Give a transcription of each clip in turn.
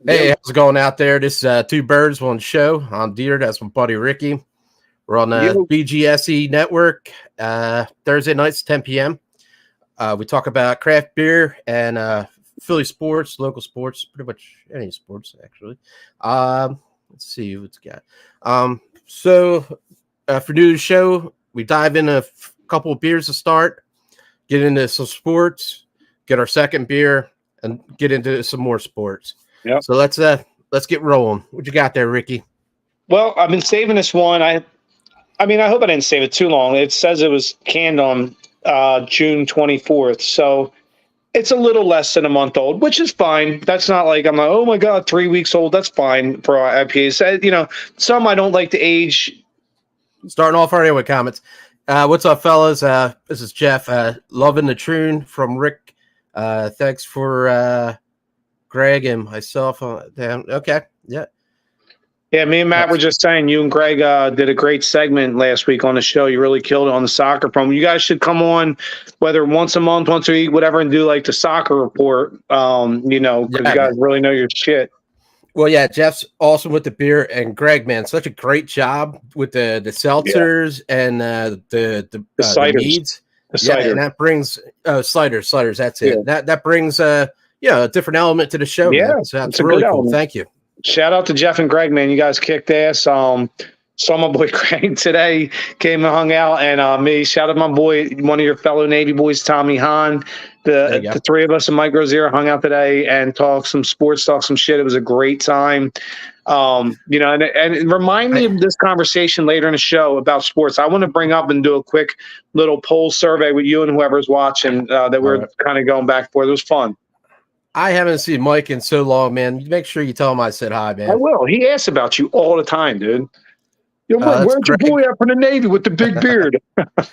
Hey, how's it going out there? This is Two Birds, One Show. I'm DeeTer. That's my buddy Ricky. We're on the BGSE network Thursday nights, 10 p.m. We talk about craft beer and Philly sports, local sports, pretty much any sports, actually. Let's see what's got. So for new to the show, we dive in a couple of beers to start, get into some sports, get our second beer, and get into some more sports. Yep. So let's get rolling. What you got there, Ricky? Well, I've been saving this one. I mean, I hope I didn't save it too long. It says it was canned on June 24th, so it's a little less than a month old, which is fine. That's not like I'm like, oh my god, 3 weeks old. That's fine for IPAs. You know, some I don't like to age. Starting off already with comments. What's up, fellas? This is Jeff. Loving the tune from Rick. Thanks for Greg and myself. Okay. Yeah. Yeah, me and Matt were just saying you and Greg did a great segment last week on the show. You really killed it on the soccer promo. You guys should come on, whether once a month, once a week, whatever, and do like the soccer report, because you guys really know your shit. Well, yeah, Jeff's awesome with the beer, and Greg, man, such a great job with the seltzers and the ciders. meads. And that brings sliders. That's it. That brings a different element to the show. Yeah, man. So that's really cool. Thank you. Shout out to Jeff and Greg, man. You guys kicked ass. Saw my boy Greg today, came and hung out, and me. Shout out to my boy, one of your fellow Navy boys, Tommy Hahn. The three of us and Mike Rozier hung out today and talked some sports, talked some shit. It was a great time. And remind me of this conversation later in the show about sports. I want to bring up and do a quick little poll survey with you and whoever's watching that we're kind of going back for. It was fun. I haven't seen Mike in so long, man. Make sure you tell him I said hi, man. I will. He asks about you all the time, dude. Where's your boy up in the Navy with the big beard?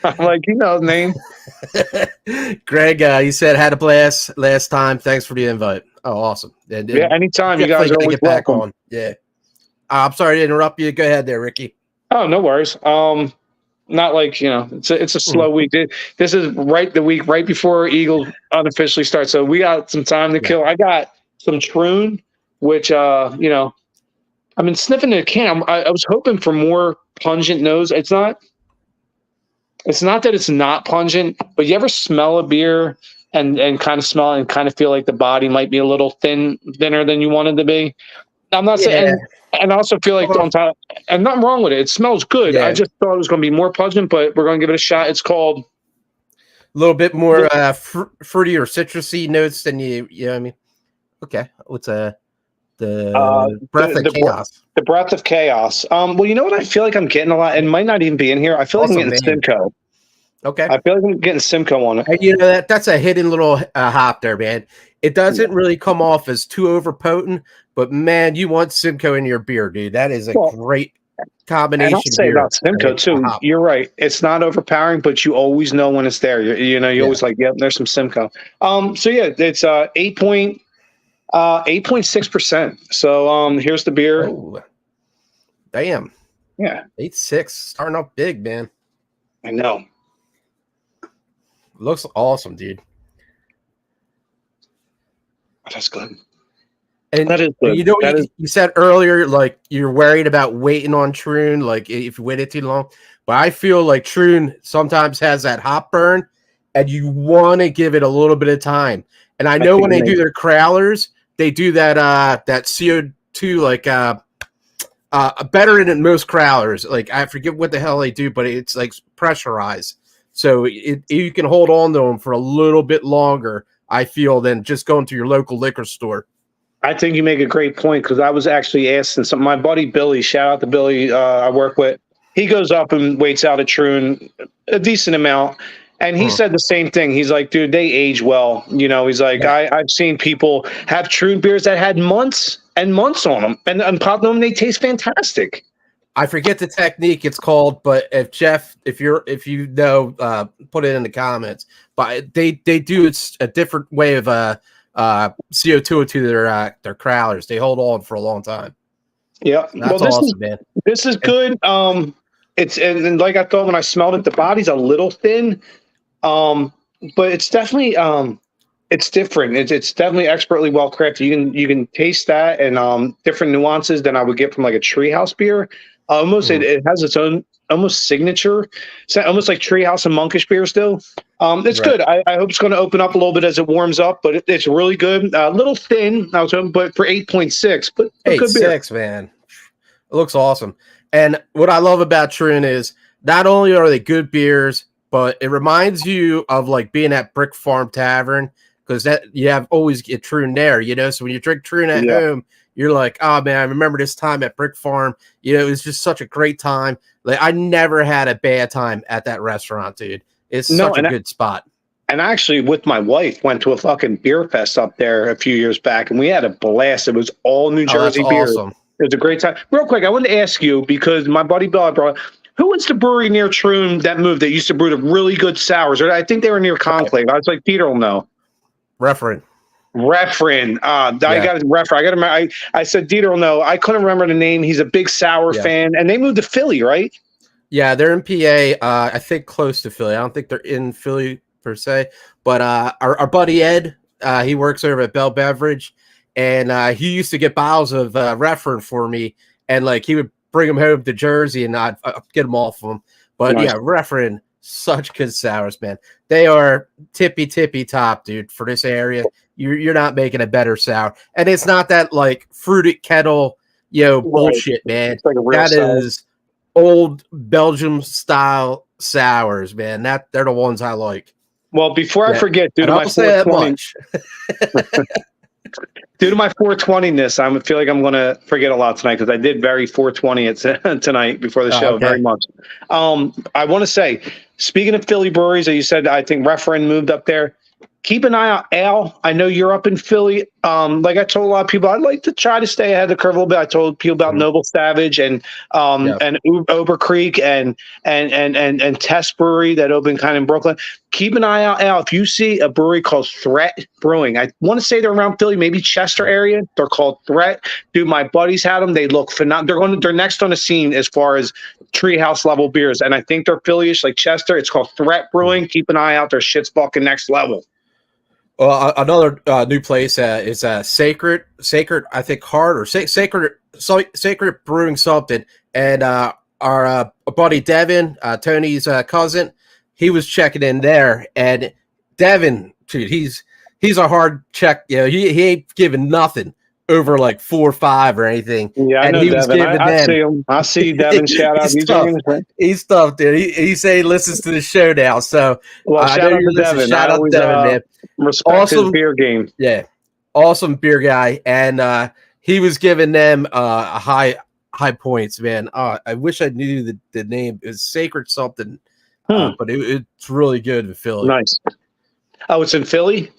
I'm like, you know his name. Greg, he said had a blast last time. Thanks for the invite. Oh, awesome. And anytime you guys are always back on. Yeah. I'm sorry to interrupt you. Go ahead there, Ricky. Oh, no worries. Not like, it's a slow week. This is the week right before Eagle unofficially starts. So we got some time to kill. I got some Troon, which, I've been sniffing the can. I was hoping for more pungent nose. It's not that it's not pungent, but you ever smell a beer and kind of smell and kind of feel like the body might be a little thinner than you wanted to be? I'm not saying, and I also feel like and nothing wrong with it. It smells good. I just thought it was going to be more pungent, but we're going to give it a shot. It's called a little bit more fruity or citrusy notes than you know what I mean? Okay. What's the breath of chaos? The breath of chaos. Well, you know what I feel like I'm getting a lot, and might not even be in here. I feel like I'm getting Simcoe. Okay. I feel like I'm getting Simcoe on it. And that's a hidden little hop there, man. It doesn't really come off as too overpotent, but man, you want Simcoe in your beer, dude. That is a great combination. And I'll say about Simcoe too. You're right. It's not overpowering, but you always know when it's there. You always like, yep, there's some Simcoe. So yeah, it's 8.6%. So here's the beer. Oh, damn. Yeah. 8.6, starting off big, man. I know. Looks awesome, dude. That's good. And that is good. You said earlier, like you're worried about waiting on Troon, like if you waited too long. But I feel like Troon sometimes has that hop burn, and you want to give it a little bit of time. And I know when they do their crowlers, they do that CO2 like better than most crowlers. Like I forget what the hell they do, but it's like pressurized, so you can hold on to them for a little bit longer. I feel than just going to your local liquor store. I think you make a great point because I was actually asking my buddy Billy. Shout out to Billy, I work with. He goes up and waits out a Troon a decent amount. And he said the same thing. He's like, dude, they age well. He's like, I've seen people have Troon beers that had months and months on them. And pop them, they taste fantastic. I forget the technique it's called, but if Jeff, if you know, put it in the comments. But they do it's a different way of CO2 to their crowlers. They hold on for a long time. Yeah. That's awesome, man. This is good. It's and like I thought when I smelled it, the body's a little thin. But it's definitely It's different. It's definitely expertly well crafted. You can taste that and different nuances than I would get from like a Treehouse beer. Almost it has its own almost signature, almost like Treehouse and Monkish beer still. It's good. I hope it's going to open up a little bit as it warms up, but it's really good. A little thin, I was hoping, but for 8.6, but 8.6, man, it looks awesome. And what I love about Troon is not only are they good beers, but it reminds you of like being at Brick Farm Tavern. Because that you have always get Troon there, you know. So when you drink Troon at home, you're like, oh man, I remember this time at Brick Farm. You know, it was just such a great time. Like I never had a bad time at that restaurant, dude. It's such a good spot. And actually, with my wife, went to a fucking beer fest up there a few years back, and we had a blast. It was all New Jersey beer. Awesome. It was a great time. Real quick, I wanted to ask you because my buddy Bill brought. Who was the brewery near Troon that moved that used to brew the really good sours? Or I think they were near Conclave. I was like, Peter will know. Referent. I got his referent. I said DeeTer will know. I couldn't remember the name. He's a big sour fan, and they moved to Philly, right? Yeah, they're in PA. I think close to Philly. I don't think they're in Philly per se, but our buddy Ed, he works over at Bell Beverage, and he used to get bottles of Referent for me, and like he would bring them home to Jersey, and I'd get them off them. But yeah, Referent. Such good sours, man. They are tippy top, dude. For this area, you're not making a better sour, and it's not that like fruited kettle, bullshit, man. Like that is old Belgium style sours, man. They're the ones I like. Well, before I forget, dude, my 420. Due to my 420-ness, I feel like I'm going to forget a lot tonight because I did very 420 it tonight before the show very much. I want to say, speaking of Philly breweries, as you said, I think Referent moved up there. Keep an eye out, Al. I know you're up in Philly. Like I told a lot of people, I'd like to try to stay ahead of the curve a little bit. I told people about Noble Savage and Ober Creek and Test Brewery that opened kind of in Brooklyn. Keep an eye out, Al. If you see a brewery called Threat Brewing, I want to say they're around Philly, maybe Chester area. They're called Threat. Dude, my buddies had them. They look phenomenal. They're next on the scene as far as treehouse level beers, and I think they're Philly-ish, like Chester. It's called Threat Brewing. Keep an eye out. Their shit's fucking next level. Well, another new place is Sacred, I think, Heart or Sacred Brewing something. And our buddy Devin, Tony's cousin, he was checking in there. And Devin, dude, he's a hard check. You know, he ain't giving nothing over like 4 or 5 or anything. Yeah, I know he Devin. I see him. I see Devin. Shout out. He's tough, dude. He say he listens to the show now. So shout out to Devin. Shout out to Devin, man. Respect his beer game. Yeah, awesome beer guy, and he was giving them high points, man. I wish I knew the name. It was Sacred something, but it's really good in Philly. Nice. Oh, it's in Philly.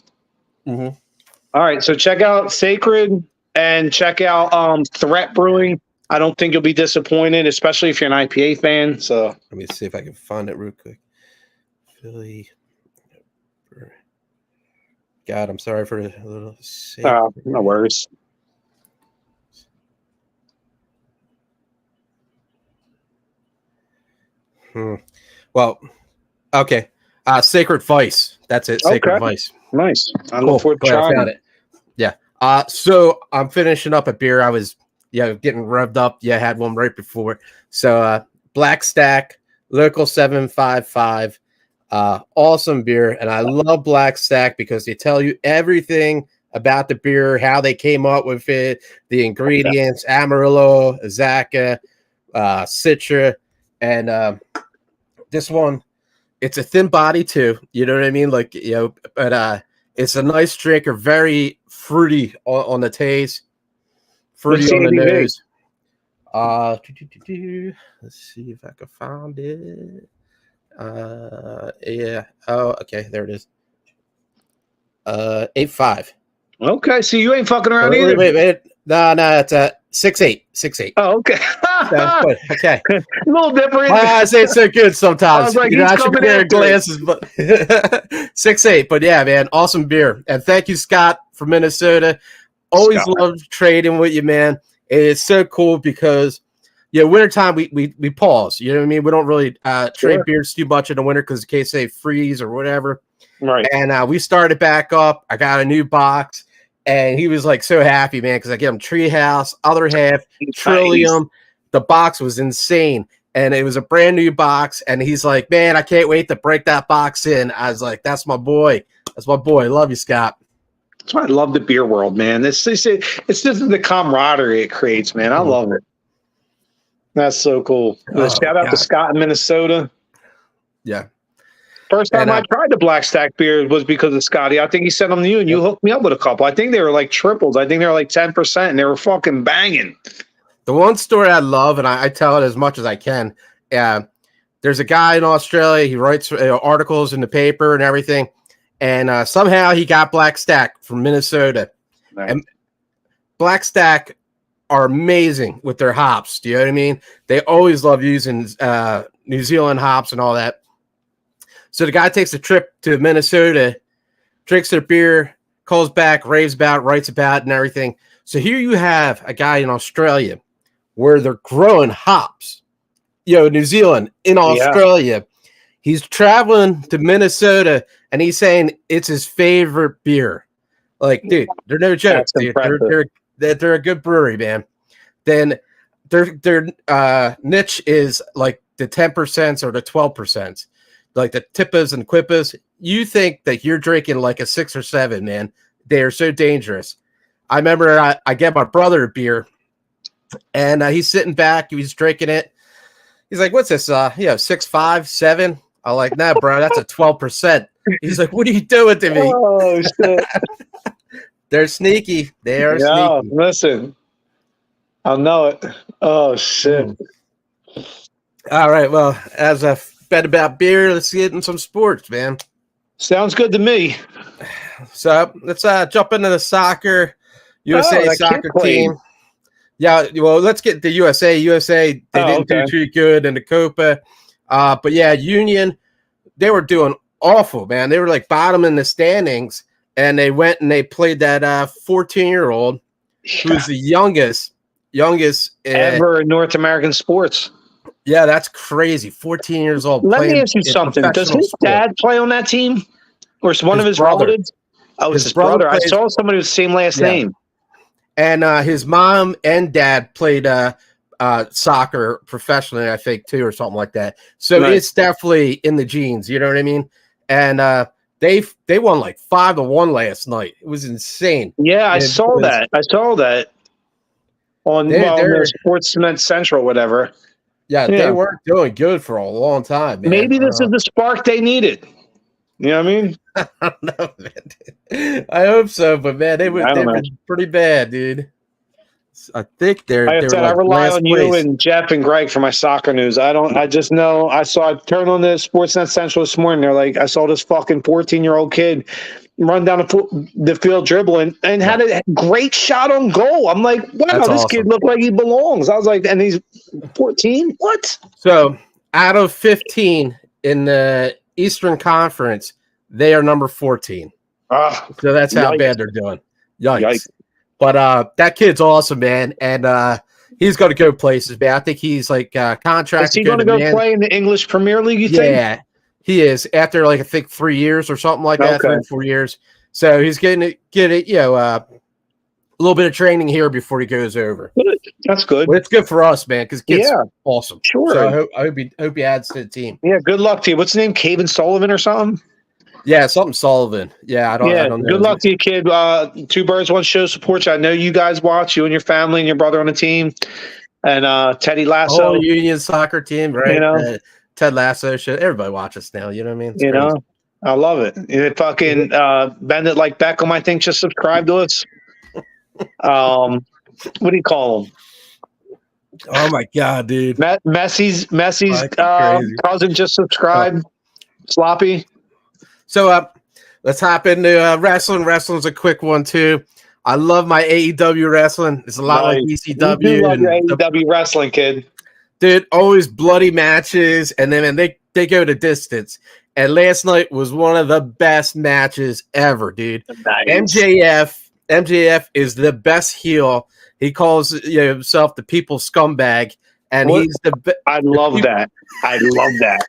Mm-hmm. All right, so check out Sacred and check out Threat Brewing. I don't think you'll be disappointed, especially if you're an IPA fan. So let me see if I can find it real quick. Philly. God, I'm sorry for the little. No worries. Well, okay. Sacred Vice. That's it. Sacred Vice. Nice. I look forward to trying it. Yeah. So I'm finishing up a beer. I was getting revved up. Yeah, I had one right before. So Black Stack, Local 755. Awesome beer, and I love Black Stack because they tell you everything about the beer, how they came up with it, the ingredients, Amarillo, Azaka, Citra, and this one, it's a thin body too. You know what I mean? Like, but it's a nice drink, or very fruity on the taste, fruity on the nose. Let's see if I can find it. Yeah. Oh, okay. There it is. 8.5. Okay. So you ain't fucking around either. Wait. No, it's 6.8. Oh, okay. Okay. A little different. I say it's so good sometimes. I should be wearing glasses, but 6.8. But yeah, man, awesome beer. And thank you, Scott, from Minnesota. Always love trading with you, man. It's so cool because wintertime we pause. You know what I mean? We don't really trade beers too much in the winter because in case they freeze or whatever. Right. And we started back up. I got a new box, and he was like so happy, man, because I gave him Treehouse, other half, Trillium. Nice. The box was insane, and it was a brand new box. And he's like, "Man, I can't wait to break that box in." I was like, "That's my boy. That's my boy. Love you, Scott." That's why I love the beer world, man. It's just the camaraderie it creates, man. I love it. That's so cool. Shout out to Scott in Minnesota. Yeah. First time I tried the Black Stack beer was because of Scotty. I think he sent them to you, and you hooked me up with a couple. I think they were like triples. I think they were like 10%, and they were fucking banging. The one story I love, and I tell it as much as I can, there's a guy in Australia. He writes articles in the paper and everything, and somehow he got Black Stack from Minnesota. Nice. And Black Stack are amazing with their hops. Do you know what I mean? They always love using New Zealand hops and all that. So the guy takes a trip to Minnesota, drinks their beer, calls back, raves about it, writes about it and everything. So here you have a guy in Australia where they're growing hops. New Zealand in Australia. Yeah. He's traveling to Minnesota, and he's saying it's his favorite beer. Like, dude, they're no joke. Dude. They're a good brewery, man. Then their niche is like the 10% or the 12%. Like the Tippas and Quippas, you think that you're drinking like a 6 or 7, man. They are so dangerous. I remember I get my brother a beer, and he's sitting back. He was drinking it. He's like, "What's this? 6, 5, 7?" I'm like, "Nah, bro, that's a 12%." He's like, "What are you doing to me?" Oh shit! They're sneaky. They are sneaky. Listen, I'll know it. Oh shit! All right. Well, as a bet about beer, let's get in some sports, man. Sounds good to me. So let's jump into the soccer. USA soccer team. Yeah, well, let's get the USA. USA, they didn't do too good in the Copa. But yeah, Union, they were doing awful, man. They were like bottom in the standings, and they went and they played that 14-year-old who's the youngest ever in North American sports. Yeah, that's crazy. 14 years old. Let me ask you something. Does his dad play on that team? Or is one of his relatives? Oh, it's his brother. I saw somebody with the same last name. And his mom and dad played soccer professionally, I think, too, or something like that. So it's definitely in the genes. You know what I mean? And they won like 5-1 last night. It was insane. Yeah, I saw that. I saw that on the Sportsnet Central, whatever. Yeah, they weren't doing good for a long time, man. Maybe this is the spark they needed. You know what I mean? I don't know, man. I hope so, but man, they were pretty bad, dude. I think I rely on you and Jeff and Greg for my soccer news. I just know I turned on the Sportsnet Central this morning. They're like, I saw this fucking 14-year-old kid run down the field dribbling and had a great shot on goal. I'm like, wow, this kid looked like he belongs. I was like, and he's 14? What? So out of 15 in the Eastern Conference, they are number 14. So that's how bad they're doing. Yikes. But that kid's awesome, man. And he's going to go places, man. I think he's like contracted. Is he going to go play in the English Premier League, you think? Yeah, he is. After like I think 3 years or something like that, 3 or 4 years. So he's getting a little bit of training here before he goes over. That's good. But it's good for us, man, because kid's awesome. Sure. So I hope he adds to the team. Yeah, good luck to you. What's his name? Caven Sullivan or something? Yeah, something Sullivan. Yeah, I don't know. Good luck to you, kid. Two Birds, One Show supports you. I know you guys watch, you and your family and your brother on the team. And Teddy Lasso. Whole Union soccer team, right? You know? Ted Lasso show. Everybody watches now, you know what I mean? It's crazy. I love it. Fucking Bend It Like Beckham, I think, just subscribed to us. What do you call him? Oh my god, dude! Messi's cousin just subscribed. Sloppy. So let's hop into wrestling. Wrestling's a quick one too. I love my AEW wrestling. It's a lot like ECW. You love your AEW wrestling, kid. Dude, always bloody matches, and then they go to distance. And last night was one of the best matches ever, dude. Nice. MJF is the best heel. He calls himself the people's scumbag, and he's the. I love that. I love that.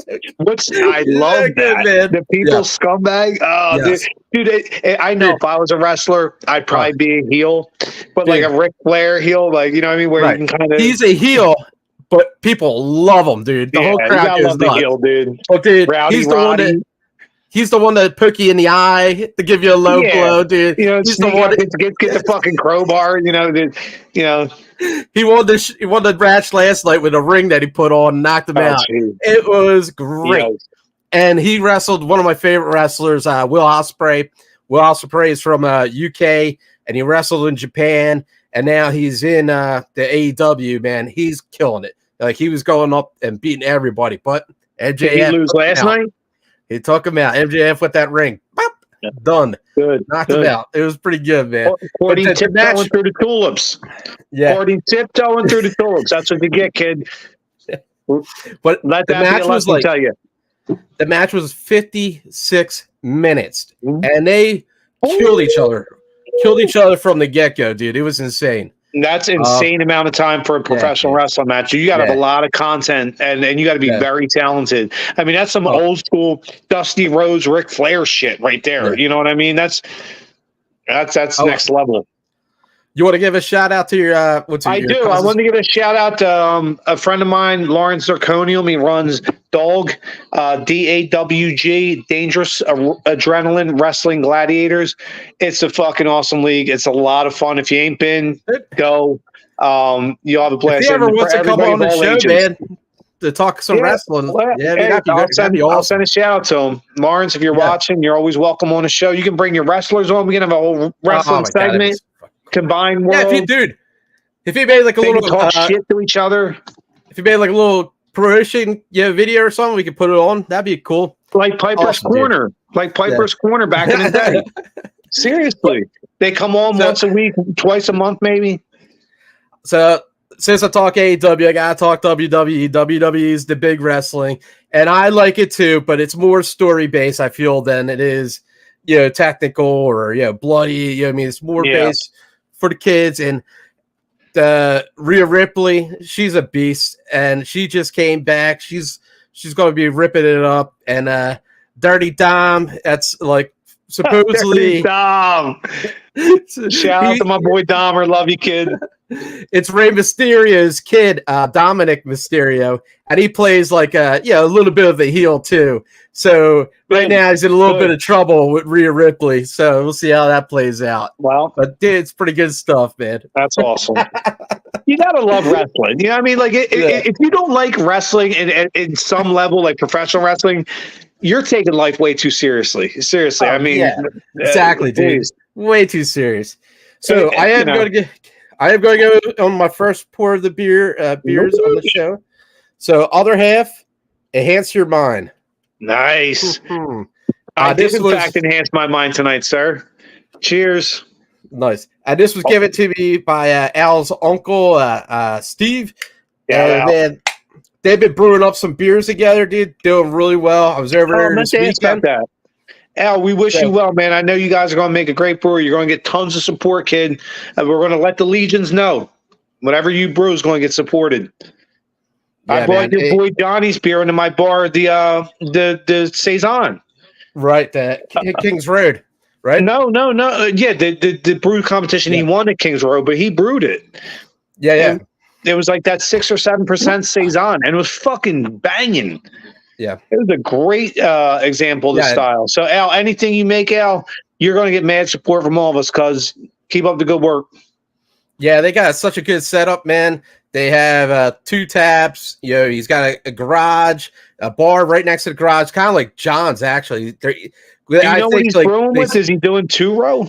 I love that. Man. The people scumbag. Oh, yes. dude, I know if I was a wrestler, I'd probably be a heel, but like a Ric Flair heel, like, you know what I mean, where you can kind of. He's a heel, but people love him, dude. The whole crowd is the heel, dude. Oh, dude, Rowdy, he's the one that poke you in the eye to give you a low blow, dude. You know, he's the one that get the fucking crowbar. You know. He won the match last night with a ring that he put on and knocked him out. Geez. It was great. Yes. And he wrestled one of my favorite wrestlers, Will Osprey. Will Osprey is from UK, and he wrestled in Japan, and now he's in the AEW, man. He's killing it. Like, he was going up and beating everybody. But MJF. Did he lose last night? He took him out. MJF with that ring. Pop, done. Good. Knocked him out. It was pretty good, man. Courting tiptoeing through the tulips. Yeah. Courting tiptoeing through the tulips. That's what you get, kid. But let that match was like, tell you. The match was 56 minutes, and they killed each other. Killed each other from the get-go, dude. It was insane. That's insane amount of time for a professional wrestling match. You got to have a lot of content, and you got to be very talented. I mean, that's some old school Dusty Rhodes, Ric Flair shit right there. You know what I mean? That's next level. You want to give a shout out to your? I do. I want to give a shout out to a friend of mine, Lawrence Zirconium. He runs Dog, DAWG, Dangerous Adrenaline Wrestling Gladiators. It's a fucking awesome league. It's a lot of fun. If you ain't been, go. You'll have a blast. If he ever wants to come on the show, man, to talk some wrestling, I'll send a shout out to him. Lawrence, if you're watching, you're always welcome on the show. You can bring your wrestlers on. We can have a whole wrestling segment. Combined world. Yeah, if you made like a little talk shit to each other, if you made like a little promotion video or something, we could put it on. That'd be cool. Like Piper's Corner, Corner back in the day. Seriously, they come on once a week, twice a month, maybe. So since I talk AEW, I gotta talk WWE. WWE is the big wrestling, and I like it too, but it's more story based, I feel, than it is, technical or bloody. I mean, it's more based for the kids. And Rhea Ripley, she's a beast, and she just came back. She's going to be ripping it up. And Dirty Dom, that's like supposedly Dirty Dom. Shout out to my boy Dahmer. Love you, kid. It's Rey Mysterio's kid, Dominic Mysterio, and he plays like a little bit of a heel too. So right now he's in a little bit of trouble with Rhea Ripley. So we'll see how that plays out. Well, but dude, it's pretty good stuff, man. That's awesome. You gotta love wrestling. You know what I mean? Like if you don't like wrestling in some level, like professional wrestling, you're taking life way too seriously. Seriously, I mean, exactly, dude. Way too serious. So I am going to go on my first pour of the beers on the show. So other half, enhance your mind. Nice. I did in fact enhance my mind tonight, sir. Cheers. Nice. And this was given to me by Al's uncle, Steve. And man, they've been brewing up some beers together, dude. Doing really well. I was over there this weekend. Al, we wish you well, man. I know you guys are going to make a great brewery. You're going to get tons of support, kid. And we're going to let the legions know whatever you brew is going to get supported. I brought your boy Johnny's beer into my bar, the Saison. Right, the Kings Road, right? No. Yeah, the brew competition, he won at Kings Road, but he brewed it. Yeah. And it was like that 6 or 7% Saison, and it was fucking banging. Yeah. It was a great example of the style. So, Al, anything you make, Al, you're going to get mad support from all of us because keep up the good work. Yeah, they got such a good setup, man. They have 2 taps. He's got a garage, a bar right next to the garage, kind of like John's, actually. Do you know what he's brewing with? Is he doing 2-row?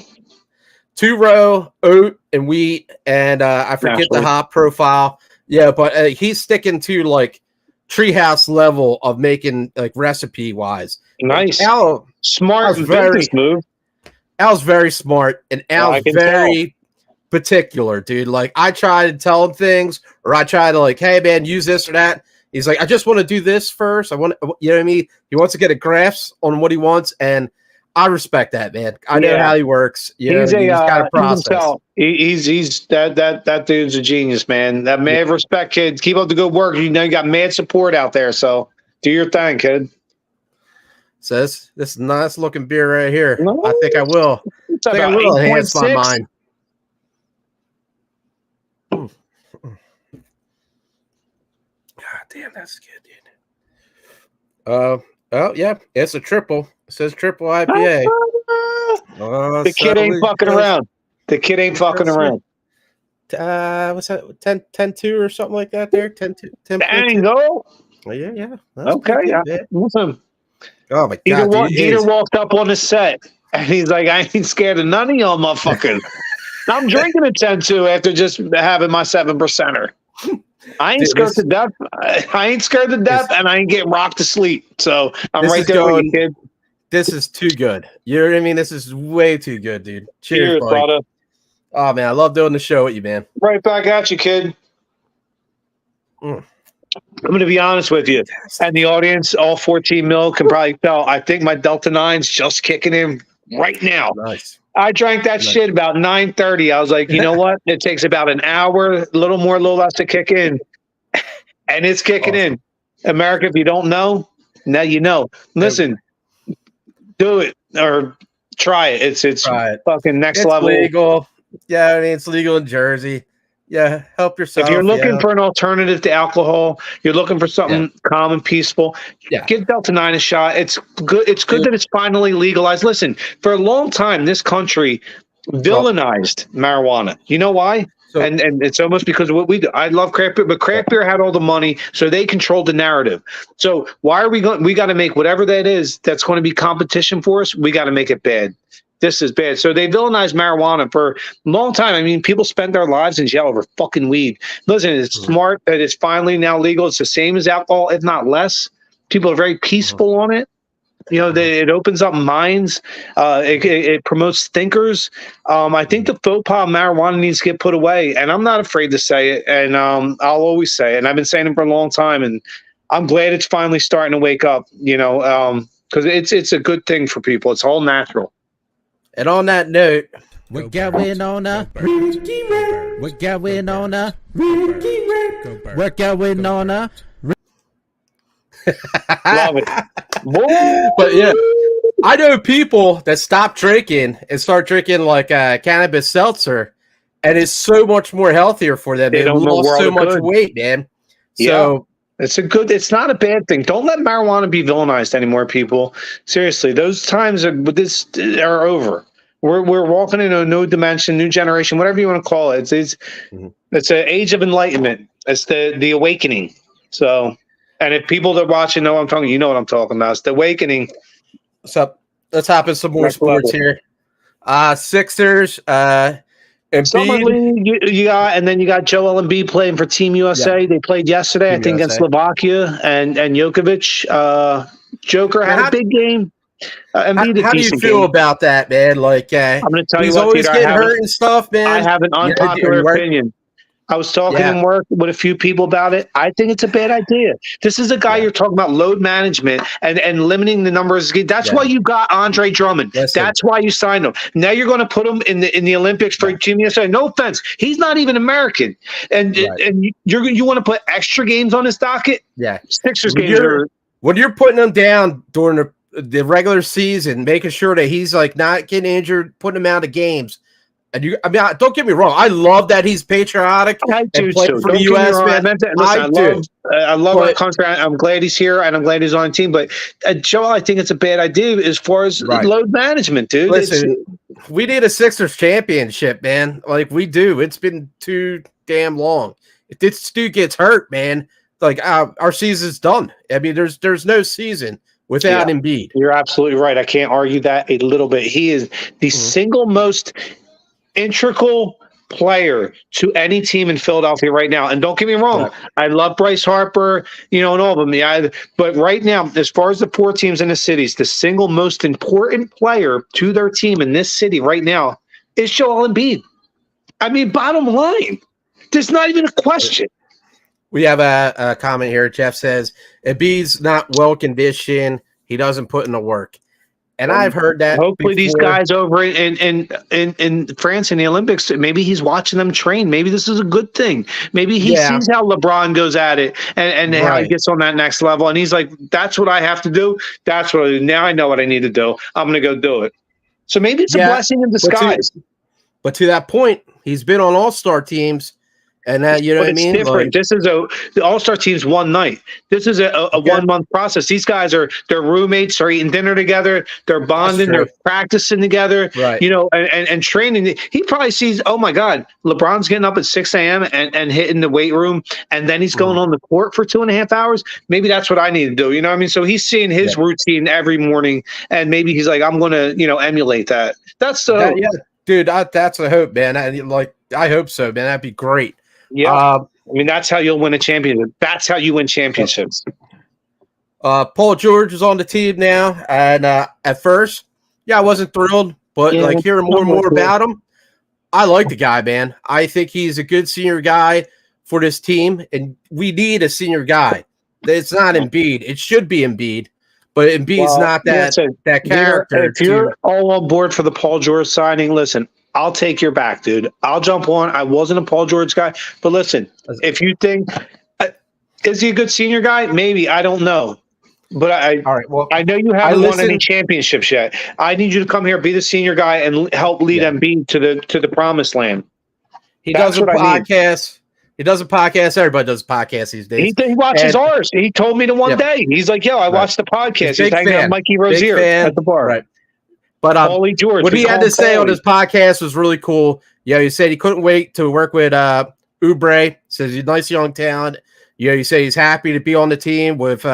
2-row, oat and wheat, and I forget the hop profile. Yeah, but he's sticking to like treehouse level of making like recipe wise. Nice. Al, smart business move. Al's very smart, and Al's very particular, dude. Like, I try to tell him things, or I try to like, hey man, use this or that. He's like, I just want to do this first. I want, you know what I mean? He wants to get a grasp on what he wants, and I respect that, man. I know how he works. You just got to process. He's that dude's a genius, man. That man, respect, kid. Keep up the good work. You got mad support out there, so do your thing, kid. So this is nice looking beer right here. No, I think I will. I will enhance my mind. God damn, that's good, dude. Oh yeah, it's a triple. It says triple IPA. The kid ain't fucking around. The kid ain't fucking around. What's that? 10-2 or something like that there? 10-2. Dang, go. Oh, yeah. Okay, listen. Oh my God. DeeTer walked up on the set and he's like, I ain't scared of none of y'all motherfuckers. I'm drinking a 10-2 after just having my 7%er. I ain't scared to death. I ain't scared to death, and I ain't getting rocked to sleep. So I'm right there with you, kid. This is too good. You know what I mean? This is way too good, dude. Cheers, brother. Oh man, I love doing the show with you, man. Right back at you, kid. I'm going to be honest with you, and the audience, all 14 mil, can probably tell. I think my Delta 9's just kicking in right now. Nice. I drank that shit about 9:30. I was like, you know what? It takes about an hour, a little more, a little less to kick in. And it's kicking in. America, if you don't know, now you know. Listen, do it or try it. It's fucking next level. It's legal. Yeah, I mean, it's legal in Jersey. Yeah, help yourself. If you're looking for an alternative to alcohol, you're looking for something calm and peaceful, give Delta 9 a shot. It's good. It's good that it's finally legalized. Listen, for a long time, this country villainized marijuana. You know why? And it's almost because of what we do. I love craft beer, but craft beer had all the money, so they controlled the narrative. So why are we going? We got to make whatever that is that's going to be competition for us. We got to make it bad. This is bad. So they villainized marijuana for a long time. I mean, people spend their lives in jail over fucking weed. Listen, it's smart that it's finally now legal. It's the same as alcohol, if not less. People are very peaceful on it. You know, it opens up minds. It promotes thinkers. I think the faux pas marijuana needs to get put away, and I'm not afraid to say it. And I'll always say it. And I've been saying it for a long time. And I'm glad it's finally starting to wake up. You know, because it's a good thing for people. It's all natural. And on that note, we're going on a Ricky Rick. We're going on a Ricky Rick. We're going on a. Love it. But yeah, I know people that stop drinking and start drinking like cannabis seltzer, and it's so much more healthier for them. They lost so much weight, man. So it's not a bad thing. Don't let marijuana be villainized anymore, people. Seriously, those times are over. We're walking into a new dimension, new generation, whatever you want to call it. It's an age of enlightenment. It's the awakening. So, and if people that are watching know what I'm talking, you know what I'm talking about. It's the awakening. So let's hop in some more sports here. Sixers, Embiid, you got, and then you got Joel Embiid playing for Team USA. Yeah. They played yesterday, I think, against Slovakia and Jokovic. Joker had a big game. Embiid how do you feel about that, man? Like, I'm going to tell he's you what, always getting hurt and stuff, man. I have an unpopular opinion. I was talking in work with a few people about it. I think it's a bad idea. This is a guy you're talking about load management and limiting the numbers. That's why you got Andre Drummond. That's why you signed him. Now you're going to put him in the Olympics for Team USA. No offense, he's not even American, and you want to put extra games on his docket. Yeah, Sixers games when you're putting him down during the regular season, making sure that he's like not getting injured, putting him out of games. And don't get me wrong. I love that he's patriotic and playing for the U.S. Man. I love our country. I'm glad he's here, and I'm glad he's on the team. But Joel, I think it's a bad idea as far as load management, dude. Listen, we need a Sixers championship, man. Like we do. It's been too damn long. If this dude gets hurt, man, like our season's done. I mean, there's no season without Embiid. You're absolutely right. I can't argue that a little bit. He is the single most integral player to any team in Philadelphia right now. And don't get me wrong, I love Bryce Harper, and all of them. But right now, as far as the four teams in the cities, the single most important player to their team in this city right now is Joel Embiid. I mean, bottom line, there's not even a question. We have a comment here. Jeff says, Embiid's not well conditioned. He doesn't put in the work. And I've heard that. Hopefully, these before. guys over in France in the Olympics, maybe he's watching them train. Maybe this is a good thing. Maybe he sees how LeBron goes at it and how he gets on that next level. And he's like, that's what I have to do. That's what now I know what I need to do. I'm going to go do it. So maybe it's a blessing in disguise. But to that point, he's been on all-star teams. And that, you know what I mean? Different. Like, this is the All-Star team's one night. This is a 1 month process. These guys they're roommates, they're eating dinner together, they're bonding, they're practicing together, right? You know, and training. He probably sees, oh my God, LeBron's getting up at 6 a.m. and hitting the weight room, and then he's going on the court for 2.5 hours. Maybe that's what I need to do. You know what I mean? So he's seeing his routine every morning, and maybe he's like, I'm going to, emulate that. That's the hope. Yeah, dude. That's a hope, man. I hope so, man. That'd be great. Yeah, I mean, that's how you'll win a championship. That's how you win championships. Paul George is on the team now, and at first, I wasn't thrilled, but hearing more and more about him, I like the guy, man. I think he's a good senior guy for this team, and we need a senior guy. It's not Embiid. It should be Embiid, but Embiid's not that character. If you're all on board for the Paul George signing, listen. I'll take your back, dude. I'll jump on. I wasn't a Paul George guy. But listen, if you think, is he a good senior guy? Maybe. I don't know. But all right, well, I know you haven't won any championships yet. I need you to come here, be the senior guy, and help lead Embiid to the promised land. He does a podcast. He does a podcast. Everybody does a podcast these days. He watches ours. He told me one day. He's like, yo, I watched the podcast. He's hanging out with Mikey Rozier at the bar. Right. But George, what he had to say on his podcast was really cool. Yeah, he said he couldn't wait to work with Oubre. Says he's a nice young talent. He said he's happy to be on the team with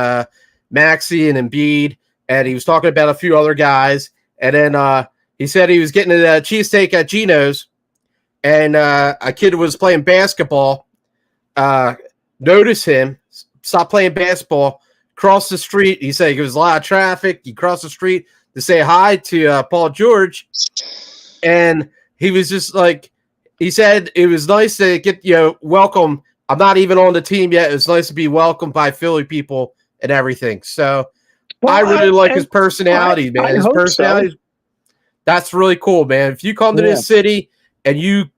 Maxey and Embiid. And he was talking about a few other guys. And then he said he was getting a cheesesteak at Gino's. And a kid was playing basketball. Noticed him. Stopped playing basketball. Crossed the street. He said there was a lot of traffic. He crossed the street to say hi to Paul George, and he was just like, he said it was nice to get welcome. I'm not even on the team yet. It was nice to be welcomed by Philly people and everything. So I really like his personality, man. His personality, that's really cool, man. If you come to this city and you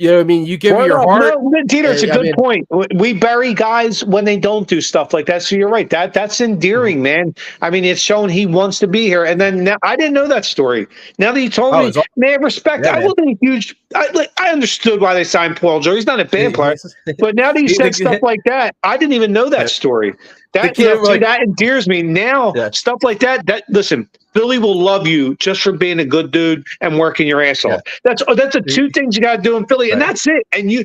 know what I mean? You give your heart. DeeTer, it's a good point. We bury guys when they don't do stuff like that. So you're right. That's endearing, man. I mean, it's shown he wants to be here. And then now, I didn't know that story. Now that you told me, man, respect. I wasn't a huge. I understood why they signed Paul George. He's not a bad player, but now that you said stuff like that, I didn't even know that story. That endears me. Now stuff like that. Listen. Philly will love you just for being a good dude and working your ass off. That's the two things you got to do in Philly, and that's it. And you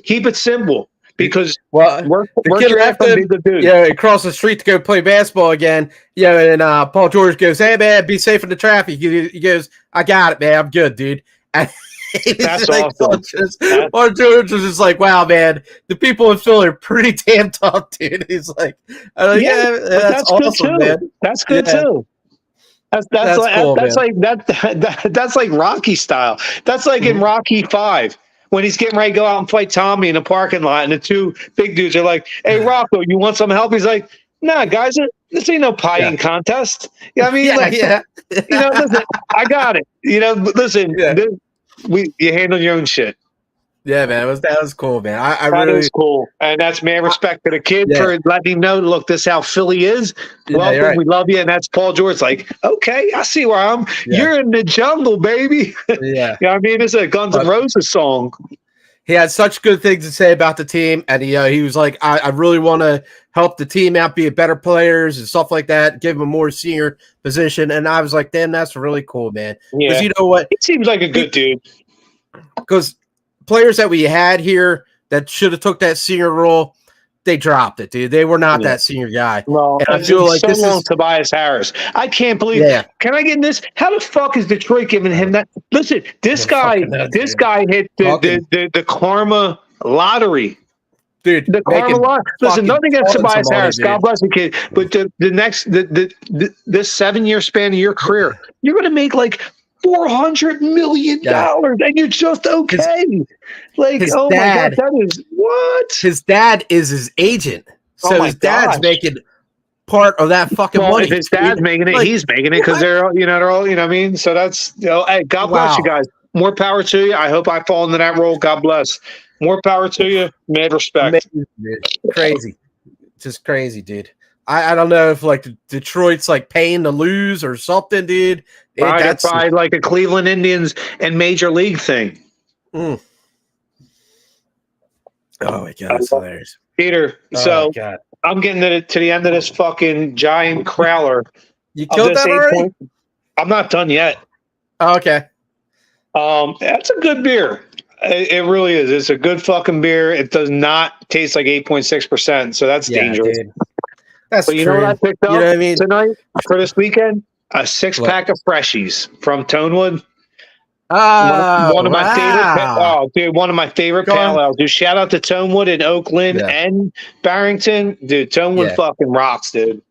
keep it simple because work your ass off, be a good dude. Across the street to go play basketball again. And Paul George goes, "Hey man, be safe in the traffic." He goes, "I got it, man. I'm good, dude." And that's awesome. Paul George was just like, "Wow, man, the people in Philly are pretty damn tough, dude." He's like, that's awesome, man. That's good too. That's like Rocky style. That's like in Rocky 5 when he's getting ready to go out and fight Tommy in a parking lot, and the two big dudes are like, "Hey, Rocco, you want some help?" He's like, "Nah, guys, this ain't no pieing contest." You know what I mean? Listen, I got it. Listen, you handle your own shit. Yeah, man, that was cool, man. I that really is cool, and that's man respect to the kid for letting him know. Look, this is how Philly is. Welcome, right. We love you, and that's Paul George. Like, okay, I see where I'm. Yeah. You're in the jungle, baby. Yeah, you know what I mean, it's a Guns N' Roses song. He had such good things to say about the team, and he was like, I really want to help the team out, be better players and stuff like that, give him a more senior position. And I was like, damn, that's really cool, man. Because you know what? He seems like a good dude. Because players that we had here that should have took that senior role, they dropped it, dude. They were not that senior guy. Well, and I feel like this is Tobias Harris. I can't believe. Yeah. Can I get in this? How the fuck is Detroit giving him that? Listen, this guy hit the karma lottery. Dude, the karma lottery. Listen, nothing against Tobias Harris. God bless the kid. But this 7-year span of your career, you're going to make like $400 million, and you're just okay. My God, that is what? His dad is his agent, so his dad's making part of that fucking money. If his dad's making it, he's making it because they're all, what I mean? So that's, hey, God bless you guys. More power to you. I hope I fall into that role. God bless. More power to you. Mad respect. Crazy. Just crazy, dude. I don't know if like Detroit's like paying to lose or something, dude. That's probably like a Cleveland Indians and Major League thing. Oh my God, that's hilarious. Peter, I'm getting to the end of this fucking giant crowler. You killed that already? I'm not done yet. Oh, okay. That's a good beer. It really is. It's a good fucking beer. It does not taste like 8.6%, so that's dangerous. Dude. That's but you know what I picked up tonight for this weekend? A 6-pack of Freshies from Tonewood. One of my favorite. One of my favorite pale ales. Dude, shout out to Tonewood in Oakland and Barrington. Dude, Tonewood fucking rocks, dude.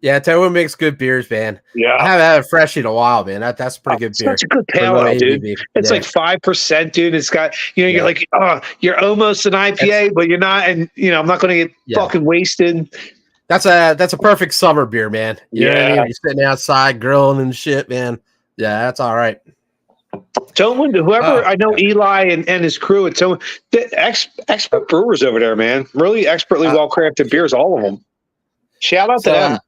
Yeah, Tonewood makes good beers, man. Yeah, I haven't had a Freshie in a while, man. That's pretty good beer. Such a good pale ale, dude. It's like 5%, dude. It's got you're like, you're almost an IPA, but you're not, and I'm not going to get fucking wasted. That's a perfect summer beer, man. You know what I mean? You're sitting outside grilling and shit, man. Yeah, that's all right. Tonewood, whoever I know, Eli and his crew at Tonewood, expert brewers over there, man. Really expertly well crafted beers, all of them. Shout out to them.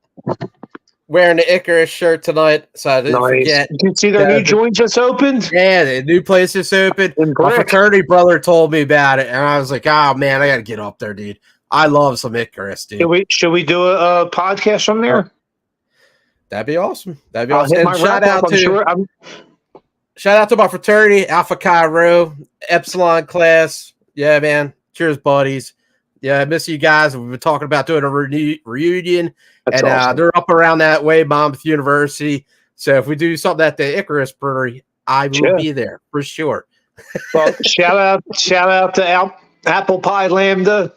Wearing the Icarus shirt tonight, so I didn't forget. You can see their new joint just opened. Yeah, the new place just opened. My fraternity brother told me about it, and I was like, "Oh man, I got to get up there, dude. I love some Icarus, dude." Should we do a podcast from there? That'd be awesome. That'd be awesome. And shout out to my fraternity, Alpha Chi Rho, Epsilon class. Yeah, man. Cheers, buddies. Yeah, I miss you guys. We've been talking about doing a reunion, and awesome. They're up around that way, Monmouth University. So if we do something at the Icarus Brewery, I will be there for sure. Well, shout out to Apple Pie Lambda.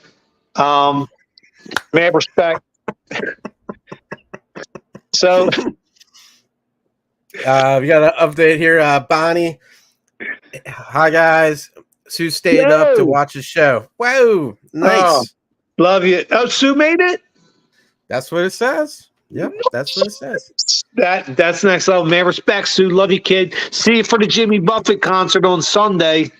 Mad respect. So we got an update here. Bonnie, hi guys. Sue stayed up to watch the show. Whoa, nice. Love you. Oh, Sue made it? That's what it says. Yep, that's what it says. That's next level. Man, respect, Sue. Love you, kid. See you for the Jimmy Buffett concert on Sunday.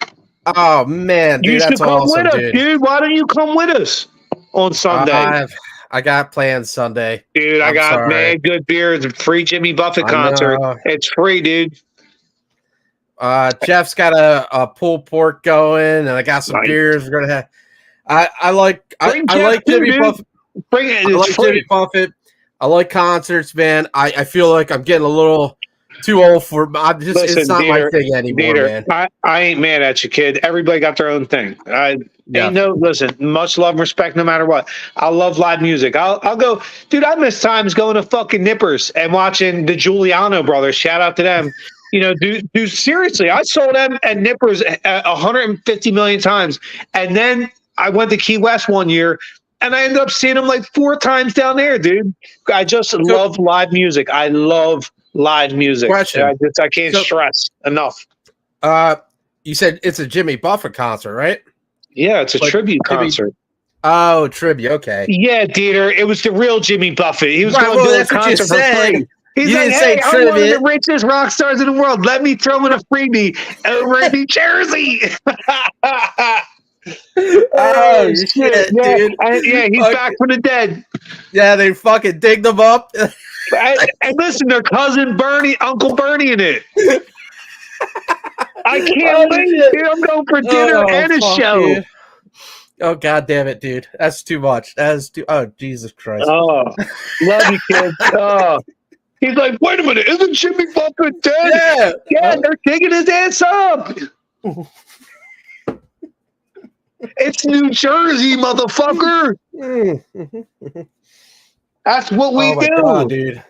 Oh, man. Dude, you should come with us, dude. Why don't you come with us on Sunday? I got plans Sunday. Dude, I got mad good beer. It's a free Jimmy Buffett concert. It's free, dude. Jeff's got a pulled pork going, and I got some beers. We're gonna have. I like Jimmy Buffett. Bring it. I like Jimmy Buffett. I like concerts, man. I feel like I'm getting a little too old for. It's not my thing anymore, man. I ain't mad at you, kid. Everybody got their own thing. Listen. Much love and respect, no matter what. I love live music. I'll go, dude. I miss times going to fucking Nippers and watching the Giuliano brothers. Shout out to them. Dude, seriously, I saw them at Nippers 150 million times. And then I went to Key West one year, and I ended up seeing them like 4 times down there, dude. I just love live music. I love live music. Question. I can't stress enough. You said it's a Jimmy Buffett concert, right? Yeah, it's a tribute concert. Oh, tribute. Okay. Yeah, DeeTer. It was the real Jimmy Buffett. He was going to do a concert for free. He's like, hey, I'm one of the richest rock stars in the world. Let me throw in a freebie over in New Jersey. Oh, shit, dude. He's back from the dead. Yeah, they fucking digged him up. And listen, their cousin Bernie, Uncle Bernie in it. I can't wait. Dude, I'm going for dinner and a show. Dude. Oh, God damn it, dude. That's too much. Oh, Jesus Christ. Oh, love you, kid. Oh. He's like, wait a minute, isn't Jimmy Buffett dead? Yeah, they're digging his ass up. It's New Jersey, motherfucker. That's what we do, God, dude.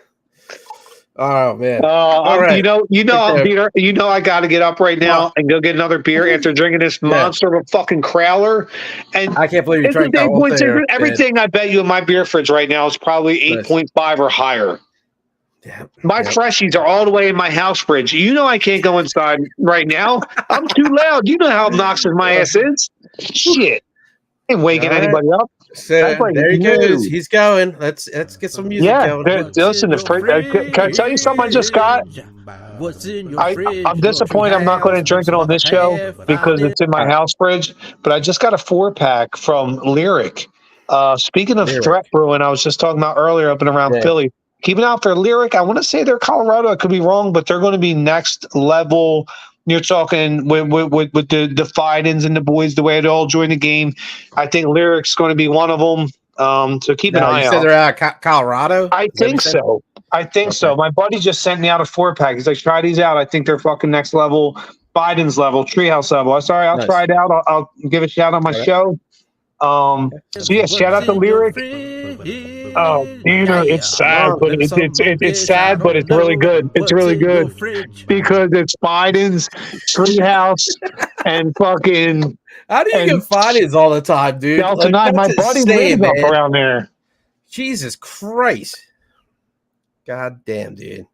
Oh man! All right. I got to get up right now and go get another beer after drinking this monster of a fucking crowler. And I can't believe you drank that whole thing. Everything I bet you in my beer fridge right now is probably 8.5 or higher. My Freshies are all the way in my house fridge. I can't go inside right now. I'm too loud. You know how obnoxious my ass is. Shit. I ain't waking anybody up. So like there he new. goes. He's going. Let's get some music going. Listen, can I tell you something I just got? What's in your I'm disappointed I'm not going to drink it on this show because it's in my house fridge, but I just got a 4-pack from Lyric. Speaking of Threat Brewing, I was just talking about earlier up and around Philly. Keep an eye out for Lyric. I want to say they're Colorado. I could be wrong, but they're going to be next level. You're talking with the Fidens and the boys, the way they all join the game. I think Lyric's going to be one of them. So keep an eye out. You said they're out of Colorado? I think so. So. My buddy just sent me out a 4-pack. He's like, try these out. I think they're fucking next level, Biden's level, Treehouse level. I'll try it out. I'll give a shout out on my show. So yeah, shout out to Lyric. Oh, it's sad, but it's sad, but it's really good. It's really good because it's Biden's Treehouse and fucking. How do you get Biden's all the time, dude? Tonight, my buddy lives up around there. Jesus Christ! God damn, dude.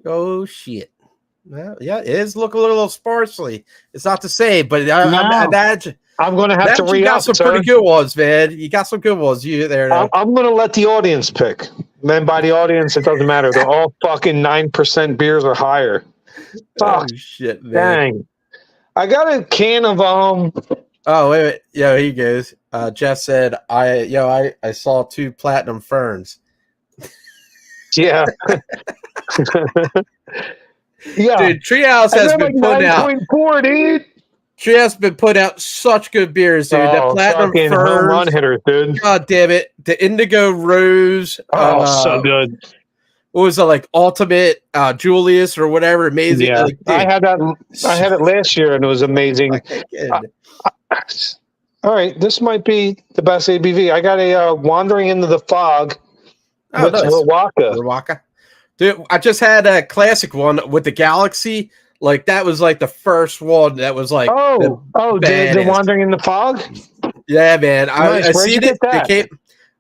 Oh shit. Well, yeah, it is looking a little sparsely. It's not the same, but I imagine. I'm going to have to read you got out some pretty good ones, man. You got some good ones. You there? I'm going to let the audience pick. Then by the audience, it doesn't matter. They're all fucking 9% beers or higher. Oh shit, man! Dang. I got a can of Oh wait. Yeah, he goes. Jeff said, "I saw 2 platinum ferns." Yeah. Yeah. Dude, Treehouse has been putting out 9.4, dude. Treehouse has been putting out such good beers, dude. The platinum ferns, home run hitters, dude. God damn it! The Indigo Rose. So good. What was it, like Ultimate Julius or whatever? Amazing. Yeah, like, I had that. I had it last year, and it was amazing. All right, this might be the best ABV. I got a Wandering into the Fog with Ruaka. Dude, I just had a classic one with the Galaxy. Like that was like the first one that was like the Wandering in the Fog. Yeah, man. Nice. I seen it. It came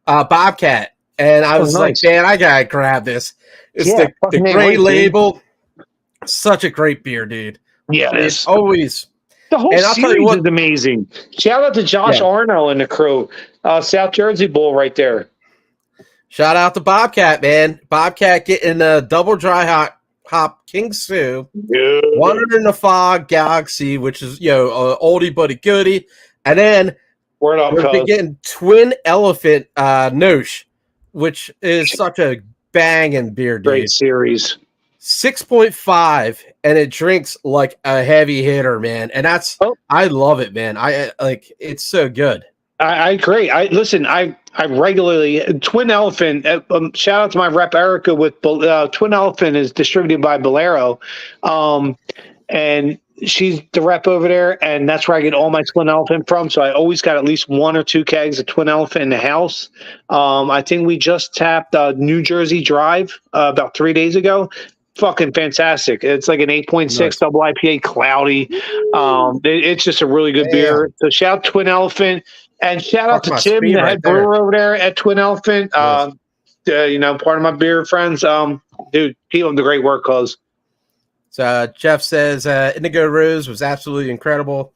Bobcat, and I was like, man, I gotta grab this. It's the gray label. Such a great beer, dude. Yeah, it's always. The whole series is amazing. Shout out to Josh Arno and the crew. South Jersey Bowl right there. Shout out to Bobcat, man. Bobcat getting a double dry hop King Sue. Yeah. Wandering in the Fog Galaxy, which is oldie but a goodie. And then we're getting Twin Elephant Nosh, which is such a banging beer, dude. Great series. 6.5, and it drinks like a heavy hitter, man. And that's I love it, man. I like it's so good. I agree. I regularly Twin Elephant. Shout out to my rep Erica with Twin Elephant is distributed by Bolero, and she's the rep over there, and that's where I get all my Twin Elephant from. So I always got at least 1 or 2 kegs of Twin Elephant in the house. I think we just tapped New Jersey Drive about 3 days ago. Fucking fantastic. It's like an 8.6 double IPA, cloudy. It's just a really good beer. So shout out Twin Elephant, and shout out to Tim, the head brewer over there at Twin Elephant. Part of my beer friends. Dude, keep up the great work, cuz. So Jeff says Indigo Rose was absolutely incredible.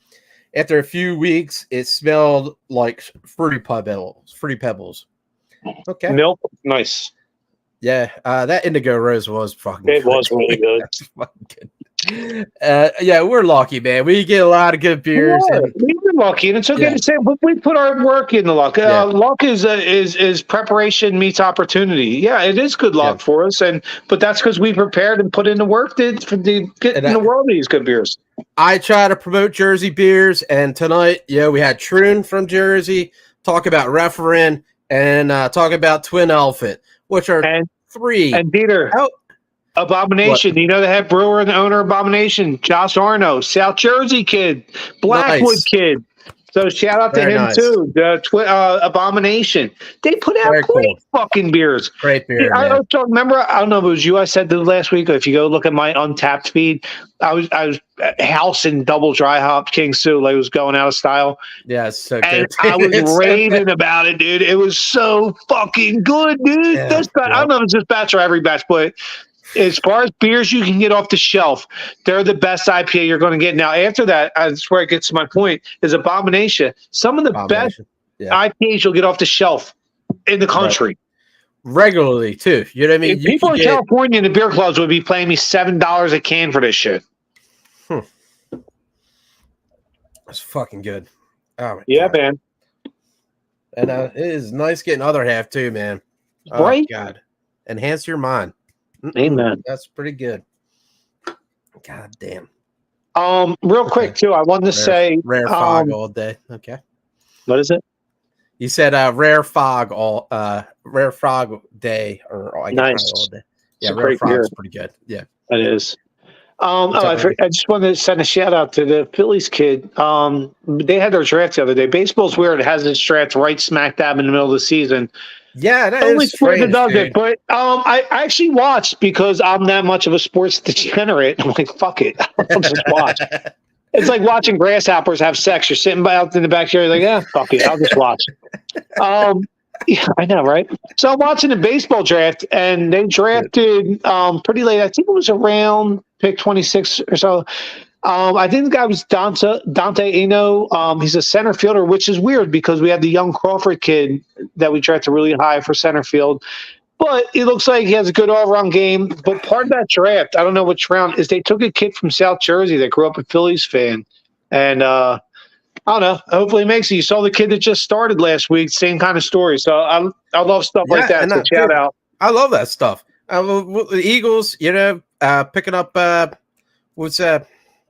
After a few weeks, it smelled like fruity pebbles. Okay. Milk, nice. Yeah, that Indigo Rose was fucking. It was really good. Fucking good. We're lucky, man. We get a lot of good beers. We've been lucky, and it's okay to say, but we put our work in the luck. Luck is preparation meets opportunity. Yeah, it is good luck for us, but that's because we prepared and put in the work to get in the world of these good beers. I try to promote Jersey beers, and tonight, we had Troon from Jersey talk about Referent and talk about Twin Elephant, which are 3. And DeeTer. Abomination. What? You know the head brewer and the owner of Abomination, Josh Arno, South Jersey kid, Blackwood kid. So shout out to him too. The Abomination. They put out great fucking beers. Great beer. Remember, I don't know if it was you I said this last week, or if you go look at my Untapped feed, I was housing double dry hop King Sue, like it was going out of style. Yeah, it's so and good. I was raving about it, dude. It was so fucking good, dude. I don't know if it's this batch or every batch, but as far as beers you can get off the shelf, they're the best IPA you're going to get. Now, after that, that's where it gets to my point, is Abomination. Some of the best IPAs will get off the shelf in the country. Regularly, too. You know what I mean? People in California in the beer clubs would be paying me $7 a can for this shit. That's fucking good. Oh, my God. Man. And it is nice getting other half, too, man. Oh, right? God. Enhance your mind. Amen. That's pretty good. God damn. Real quick, too, I wanted to say... Rare fog all day. Okay. What is it? You said rare fog day or nice. All day. Yeah, rare fog's pretty good. Yeah, it is. I just wanted to send a shout out to the Phillies kid. They had their draft the other day. Baseball's weird. It has its draft right smack dab in the middle of the season. Yeah, that is strange, dude. But I actually watched because I'm that much of a sports degenerate. I'm like, fuck it, I'll just watch. It's like watching grasshoppers have sex. You're sitting out in the backyard, like, yeah, fuck it, I'll just watch. Yeah, I know, right? So I'm watching the baseball draft, and they drafted pretty late. I think it was around pick 26 or so. I think the guy was Dante Eno. He's a center fielder, which is weird because we had the young Crawford kid that we drafted really high for center field. But it looks like he has a good all-around game. But part of that draft, I don't know which round, is they took a kid from South Jersey that grew up a Phillies fan. And I don't know. Hopefully he makes it. You saw the kid that just started last week, same kind of story. So I love stuff like that. So shout out. I love that stuff. The Eagles, picking up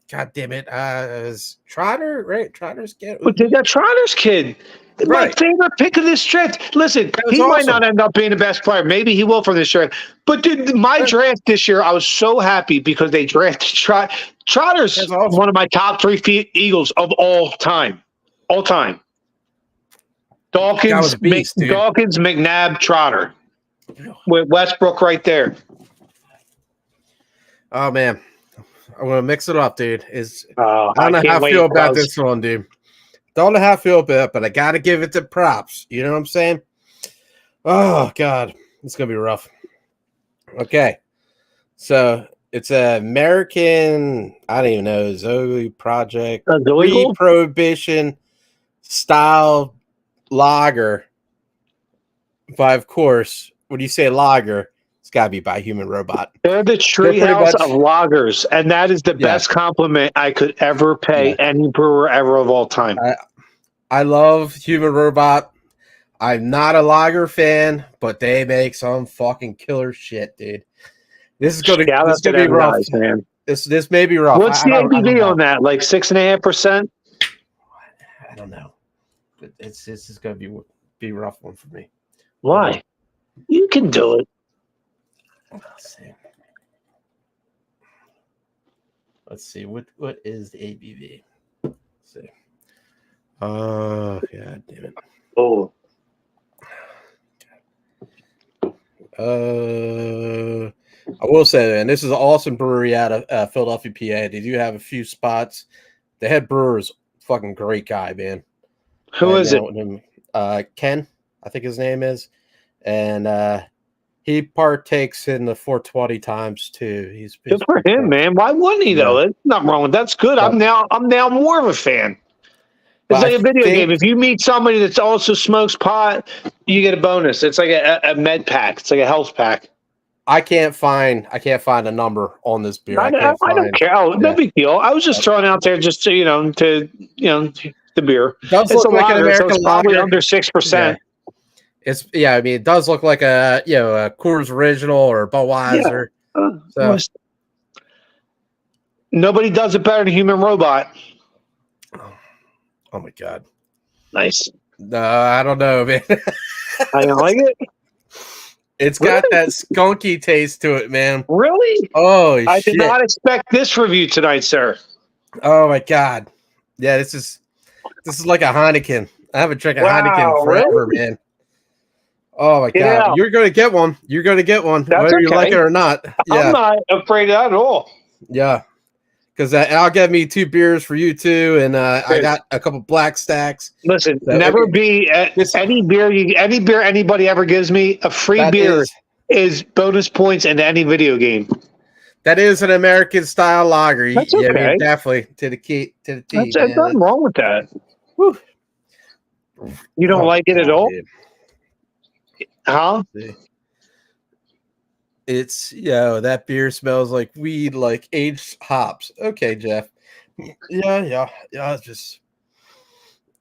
God damn it, is Trotter, right? Trotter's kid. But that Trotter's kid. Right. My favorite pick of this draft. Listen, he might not end up being the best player. Maybe he will from this draft. But dude, my draft this year, I was so happy because they drafted Trotter's one of my top 3 Eagles of all time. All time. Dawkins, McNabb, Trotter. With Westbrook right there. Oh, man. I'm going to mix it up, dude. I don't know how I feel about this one, dude. Don't know how I feel about it, but I got to give it the props. You know what I'm saying? Oh, God. It's going to be rough. Okay. So it's an American, I don't even know, Zoe Project, pre-prohibition style lager. But, of course, when you say lager, it's got to be by Human Robot. They're the treehouse of lagers, and that is the best compliment I could ever pay any brewer ever of all time. I love Human Robot. I'm not a lager fan, but they make some fucking killer shit, dude. This is gonna be rough, guys, man. This may be rough. What's the ABV on that? Like 6.5%? I don't know. But this is gonna be a rough one for me. Why? You can do it. Let's see. What is the ABV? Let's see. Oh, God damn it. Oh. I will say, and this is an awesome brewery out of Philadelphia, PA. They do have a few spots. The head brewer is a fucking great guy, man. Who is it? Ken, I think his name is. And he partakes in the 420 times too. He's good for him, man. Why wouldn't he though? There's nothing wrong with that. That's good. I'm now more of a fan. It's like a video game. If you meet somebody that's also smokes pot, you get a bonus. It's like a med pack. It's like a health pack. I can't find a number on this beer. I don't care. Oh, no big deal. I was just throwing out there just to the beer. It does look like an American lager, lager. Under 6%. I mean, it does look like a Coors Original or Budweiser. Nobody does it better than Human Robot. Oh my God! Nice. No, I don't know, man. I don't like it. It's got that skunky taste to it, man. Really? Oh, I did not expect this review tonight, sir. Oh my God! Yeah, this is like a Heineken. I haven't drank a Heineken forever, man. Oh my God! You're going to get one. You're going to get one, whether you like it or not. Yeah. I'm not afraid of that at all. Yeah, because I'll get me 2 beers for you too, and I got a couple Black Stacks. Listen, never be any beer anybody ever gives me a free beer is bonus points in any video game. That is an American style lager. That's okay. Definitely to the T. There's nothing wrong with that. Whew. You don't like it at all? Dude. Huh? It's that beer smells like weed, like aged hops. Okay, Jeff. Yeah. It's just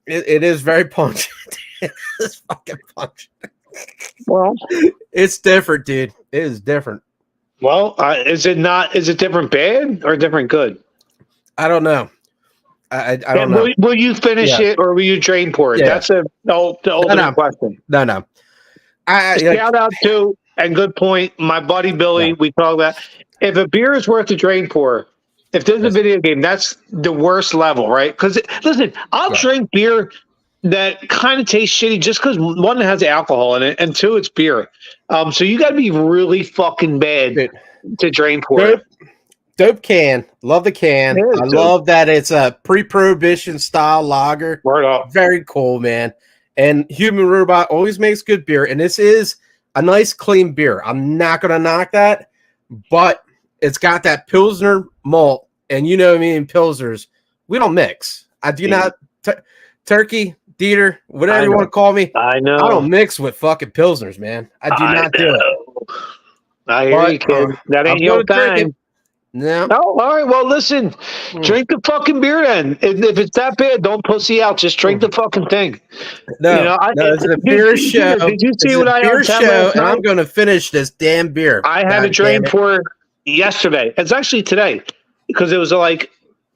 it is very pungent. It's fucking pungent. Well, it's different, dude. It is different. Well, is it not? Is it different bad or different good? I don't know. I don't know. Will you finish it or will you drain pour it? That's the ultimate question. No. Shout out to, and good point, my buddy Billy. We talk about if a beer is worth a drain pour. If there's a video game, that's the worst level, right? Because listen, I'll drink beer that kind of tastes shitty just because one, it has alcohol in it, and two, it's beer. So you got to be really fucking bad to drain pour it. Dope can. Love the can. I love that it's a pre-prohibition style lager. Word up. Very cool, man. And Human Robot always makes good beer. And this is a nice, clean beer. I'm not going to knock that, but it's got that Pilsner malt. And you know me and Pilsners, we don't mix. I do not. Turkey, DeeTer, whatever you want to call me. I know. I don't mix with fucking Pilsners, man. I do not do it. I hear you, kid. That ain't your time. No. Oh, all right. Well, listen. Drink the fucking beer then. If it's that bad, don't pussy out. Just drink the fucking thing. No, it's a beer show. Did you see what I beer show? And I'm going to finish this damn beer. I had a drain pour yesterday. It's actually today because it was like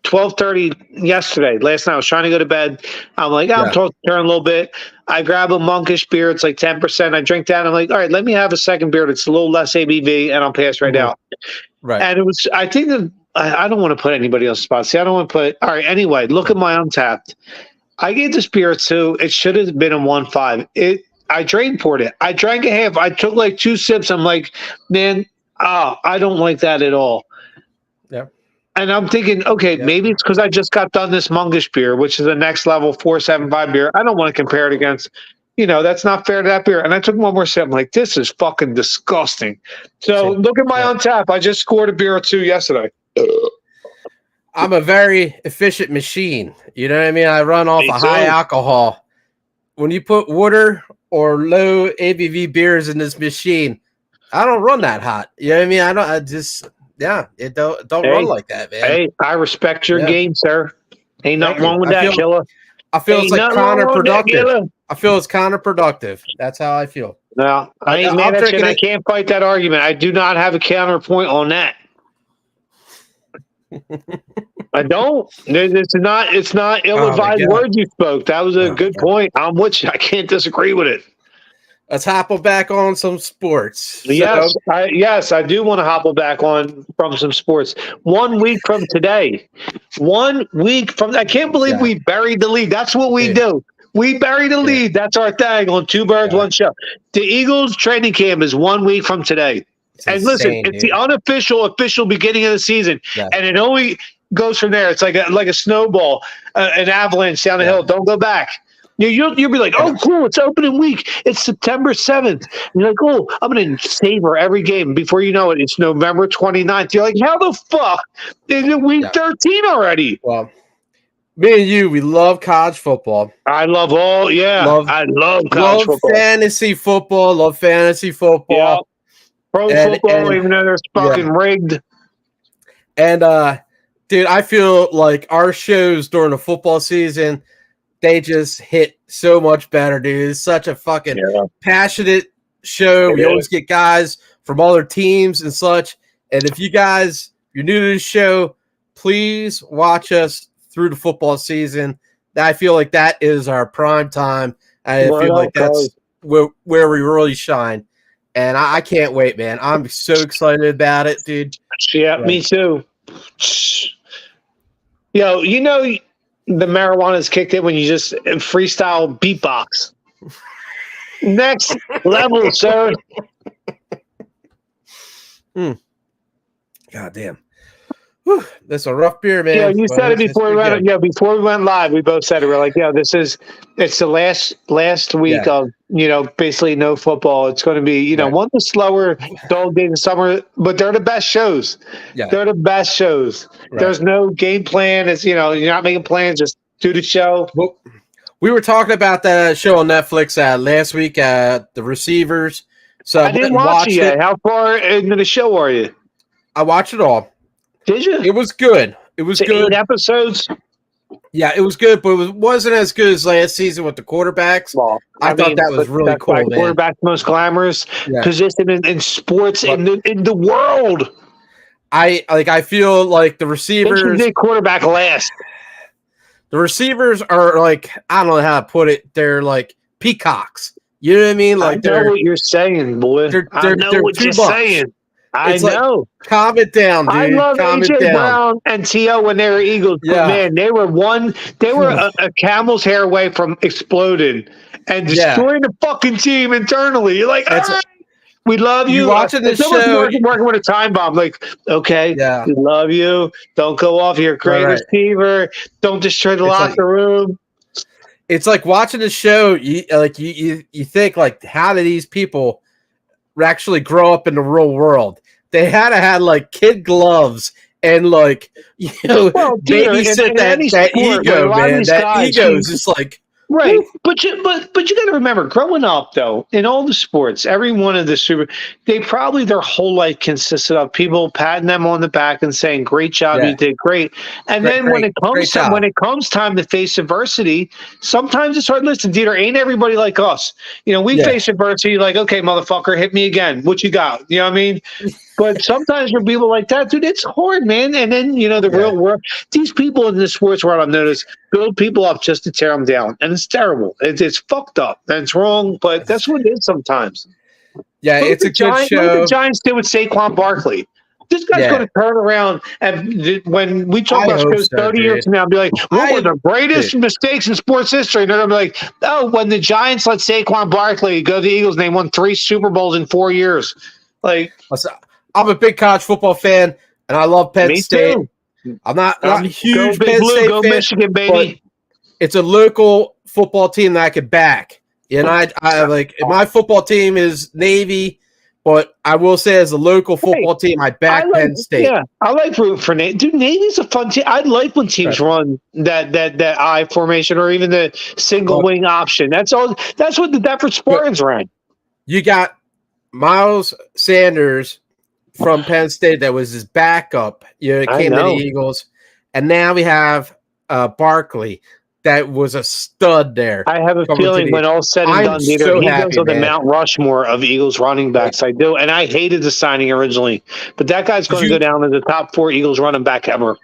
12:30 yesterday. Last night I was trying to go to bed. I'm like, I'm tossing turn a little bit. I grab a monkish beer. It's like 10%. I drink that. I'm like, all right, let me have a second beer that's a little less ABV, and I'll pass right out. Right. And it was, I think that I don't want to put anybody else's spot. See, I don't want to put, all right, anyway, look at my Untapped. I gave this beer 2. It should have been a 1.5. I drain poured it. I drank a half. I took like 2 sips. I'm like, man, I don't like that at all. Yeah. And I'm thinking, okay, maybe it's because I just got done this monkish beer, which is the next level 4.75 beer. I don't want to compare it against, that's not fair to that beer. And I took one more sip. I'm like, this is fucking disgusting. So look at my Untapped. I just scored a beer or 2 yesterday. I'm a very efficient machine. You know what I mean? I run off a high alcohol. When you put water or low ABV beers in this machine, I don't run that hot. You know what I mean? It don't run like that, man. Hey, I respect your game, sir. Ain't nothing wrong with that, killer. I feel it's like counterproductive. I feel it's counterproductive. That's how I feel. No, I ain't mad at you, and I can't fight that argument. I do not have a counterpoint on that. I don't. It's not ill-advised words you spoke. That was a good point. I'm with you. I can't disagree with it. Let's hopple back on some sports. Yes, I do want to hopple back on from some sports. 1 week from today. 1 week from I can't believe we buried the lead. That's what we do. We bury the lead. That's our thing on Two Birds, One Show. The Eagles training camp is 1 week from today. And listen, it's the official beginning of the season. Yeah. And it only goes from there. It's like a snowball, an avalanche down the hill. Don't go back. You'll be like, oh, cool, it's opening week. It's September 7th. And you're like, oh, I'm going to savor every game. Before you know it, it's November 29th. You're like, how the fuck is it week 13 already? Well, me and you, we love college football. I love I love college football. Fantasy football. Love fantasy football. Yeah. Pro football, even though they're fucking rigged. And, dude, I feel like our shows during the football season, they just hit so much better, dude. It's such a fucking passionate show. We always get guys from other teams and such. And if you're new to the show, please watch us through the football season. I feel like that is our prime time. I feel like that's where we really shine. And I can't wait, man. I'm so excited about it, dude. Yeah, me too. Yo, the marijuana's kicked in when you just freestyle beatbox. Next level, sir. God damn. Whew, that's a rough beer, man. Yeah, you said it before we went. Yeah, before we went live, we both said it. We're like, it's the last week of basically no football. It's going to be one of the slower dog days of summer, but they're the best shows. Yeah, they're the best shows. Right. There's no game plan. It's you're not making plans. Just do the show. We were talking about that show on Netflix last week, The Receivers. So I didn't watch it yet. How far into the show are you? I watched it all. Did you? It was good. It was good. 8 episodes? Yeah, it was good, but it wasn't as good as last season with the quarterbers. Well, I thought that was really cool, man. Quarterback's most glamorous position in sports in the world. I feel like the receivers. Quarterback last. The receivers are like, I don't know how to put it. They're like peacocks. You know what I mean? Like, I know what you're saying, boy. I know what you're saying. I know. Like, calm it down, dude. I love AJ Brown and T.O. when they were Eagles. Yeah. Man, they were a camel's hair away from exploding and destroying the fucking team internally. You're like, all right, we love you. Watching this show. Working with a time bomb. Like, okay, we love you. Don't go off. You're a great receiver. Don't destroy the locker room. It's like watching the show. You think, like, how do these people actually grow up in the real world? They had to have like kid gloves and like, babysit that ego, man. That ego is just like right. But you got to remember, growing up though, in all the sports, every one of the they probably their whole life consisted of people patting them on the back and saying, "Great job, you did great." And then when it comes time to face adversity, sometimes it's hard. Listen, DeeTer, ain't everybody like us. We face adversity like, okay, motherfucker, hit me again. What you got? You know what I mean? But sometimes for people like that, dude, it's hard, man. And then, the real world, these people in the sports world, I've noticed, build people up just to tear them down. And it's terrible. It's fucked up. And it's wrong, but that's what it is sometimes. Yeah, it's a good show. Look what the Giants did with Saquon Barkley. This guy's going to turn around, and when we talk about sports 30 years from now, be like, what were the greatest mistakes in sports history? And they're going to be like, oh, when the Giants let Saquon Barkley go to the Eagles, and they won 3 Super Bowls in 4 years. Like, I'm a big college football fan, and I love Penn State. Too. I'm not a huge Penn State fan. Go Michigan, baby. It's a local football team that I could back. And I like my football team is Navy, but I will say as a local football team, I back Penn State. Yeah, I like rooting for Navy. Dude, Navy's a fun team. I like when teams run that I formation or even the single wing option. That's all. That's what the Deptford Spartans ran. You got Miles Sanders from Penn State that was his backup. Came to the Eagles, and now we have Barkley. That was a stud there. I have a feeling when all said and done, he goes on the Mount Rushmore of Eagles running backs. I do, and I hated the signing originally, but that guy's going to go down as the top 4 Eagles running back ever.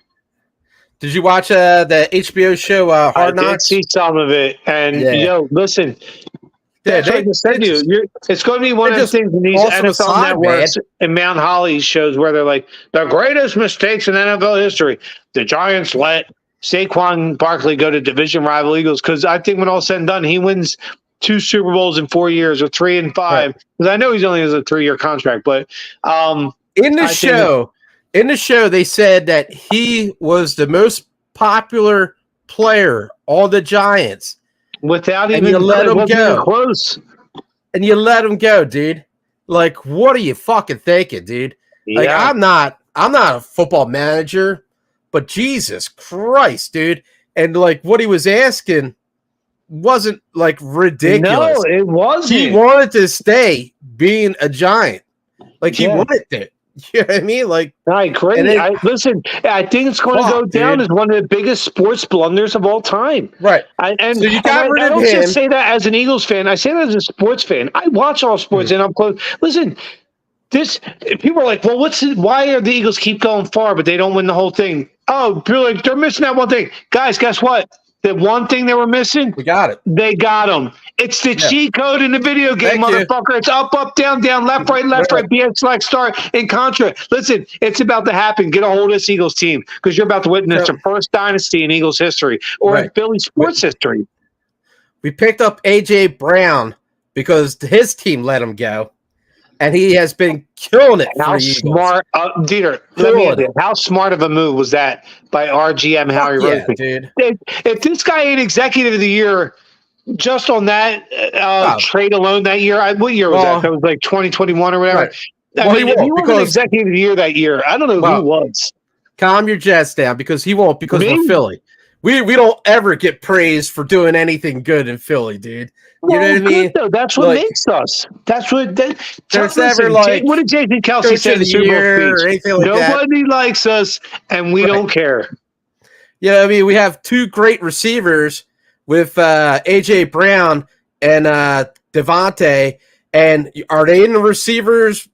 Did you watch the HBO show Hard Knocks? I did see some of it, and listen. That's what I just said to you. It's going to be one of the things in these NFL networks and Mount Holly shows where they're like, the greatest mistakes in NFL history. The Giants let Saquon Barkley go to division rival Eagles, because I think when all said and done, he wins 2 Super Bowls in 4 years or 3 and 5. Because I know he's only has a 3-year contract, but in the show, they said that he was the most popular player on the Giants. Without even let him go close, and you let him go, dude. Like, what are you fucking thinking, dude? Like, I'm not a football manager, but Jesus Christ, dude. And like, what he was asking wasn't like ridiculous. No, it wasn't. He wanted to stay being a Giant. Like, he wanted it. You know what I mean? Like, I agree. Listen, I think it's going to go down as one of the biggest sports blunders of all time. Right. So you got rid of him. I don't just say that as an Eagles fan. I say that as a sports fan. I watch all sports and I'm close. Listen, people are like, well, why are the Eagles keep going far, but they don't win the whole thing? Oh, they're missing that one thing. Guys, guess what? The one thing they were missing, we got it. They got them. It's the cheat code in the video game, motherfucker. It's up, down, left, right, BX, select, start, in contra. Listen, it's about to happen. Get a hold of this Eagles team, because you're about to witness the first dynasty in Eagles history or in Philly sports history. We picked up A.J. Brown because his team let him go, and he has been killing it. How smart, DeeTer, let me ask you, how smart of a move was that by RGM Howie Roseman? Dude. If this guy ain't executive of the year just on that trade alone that year, what year was that? That was like 2021 or whatever. Right. If he wasn't executive of the year that year, I don't know who was. Calm your jets down, because he won't, because we're Philly. we don't ever get praised for doing anything good in Philly, dude. You know what I mean? Though. That's what makes us. That's what. There's never like what did Jason Kelsey say in the Super Bowl speech? Or anything like Nobody likes us, and we don't care. Yeah, I mean, we have two great receivers with AJ Brown and Devontae, and are they in the receivers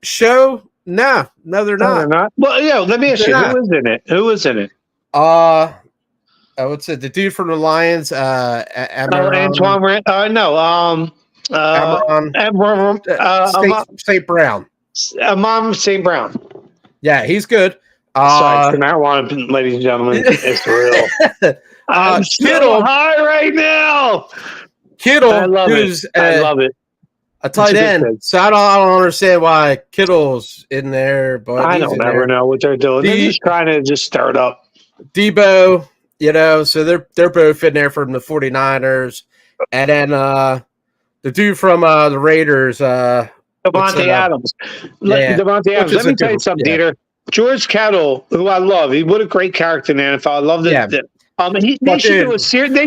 show? No, they're not. No, they're not. Well, yeah. Let me ask you, who is in it? Who is in it? I would say the dude from the Lions, Antoine Rand. St. Brown. St. Brown. Yeah, he's good. Sorry, the marijuana, ladies and gentlemen, it's real. I'm Kittle high right now. Kittle, I love it. I love it. A tight end. So I don't understand why Kittle's in there, but I don't ever know what they're doing. They're just trying to just stir it up. Debo, so they're both in there from the 49ers. And then the dude from the Raiders, Devontae Adams. Devontae Adams. Let me tell you something, DeeTer. George Kittle, who I love, what a great character in the NFL. I love that. They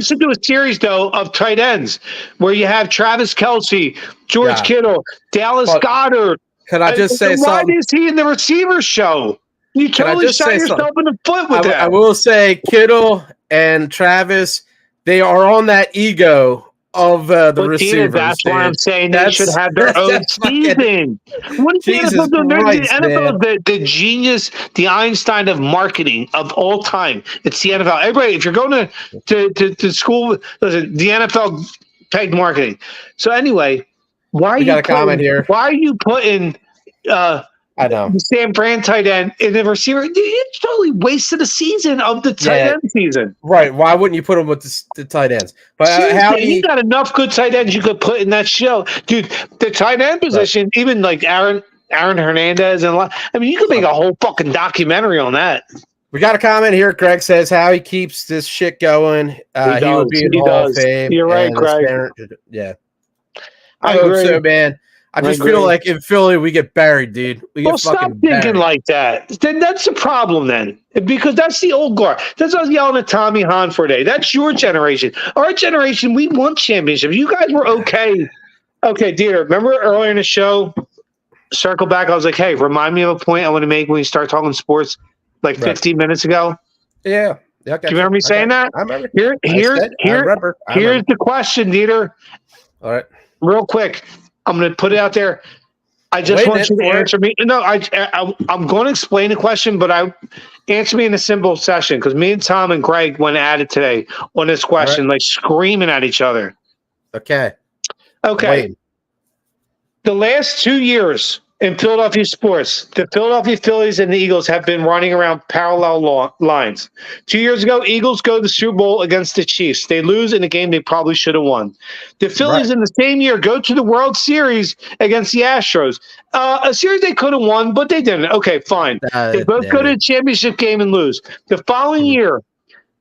should do a series though of tight ends where you have Travis Kelce, George Kittle, Dallas Goedert. Can I just say something? Why is he in the receiver show? You totally shot yourself in the foot with that. I will say Kittle and Travis, they are on that ego of the receivers. That's why I'm saying they should have their own season. What is the NFL doing? The NFL is the genius, the Einstein of marketing of all time. It's the NFL. Everybody, if you're going to school, listen, the NFL pegged marketing. So anyway, why are you putting I know the San Fran tight end in the receiver? You totally wasted a season of the tight end season. Right. Why wouldn't you put him with the tight ends? But you got enough good tight ends you could put in that show. Dude, the tight end position, even like Aaron Hernandez and you could make a whole fucking documentary on that. We got a comment here. Greg says how he keeps this shit going. He will be in the Hall of Fame. You're right, Greg. I hope so, man. I just feel like in Philly we get buried, dude. Stop thinking like that. Then that's the problem then. Because that's the old guard. That's what I was yelling at Tommy Hahn for today. That's your generation. Our generation, we won championships. You guys were okay. Okay, DeeTer, remember earlier in the show, circle back, I was like, hey, remind me of a point I want to make when we start talking sports like 15 minutes ago? Yeah. Do you remember me saying that? I remember. Here's the question, DeeTer. All right. Real quick. I'm going to put it out there. I just want you to answer me. No, I'm going to explain the question, but answer me in a simple session because me and Tom and Greg went at it today on this question, like screaming at each other. Okay. The last 2 years in Philadelphia sports, the Philadelphia Phillies and the Eagles have been running around parallel lines. 2 years ago, Eagles go to the Super Bowl against the Chiefs. They lose in a game they probably should have won. The Phillies in the same year go to the World Series against the Astros. A series they could have won, but they didn't. Okay, fine. They both go to the championship game and lose. The following year,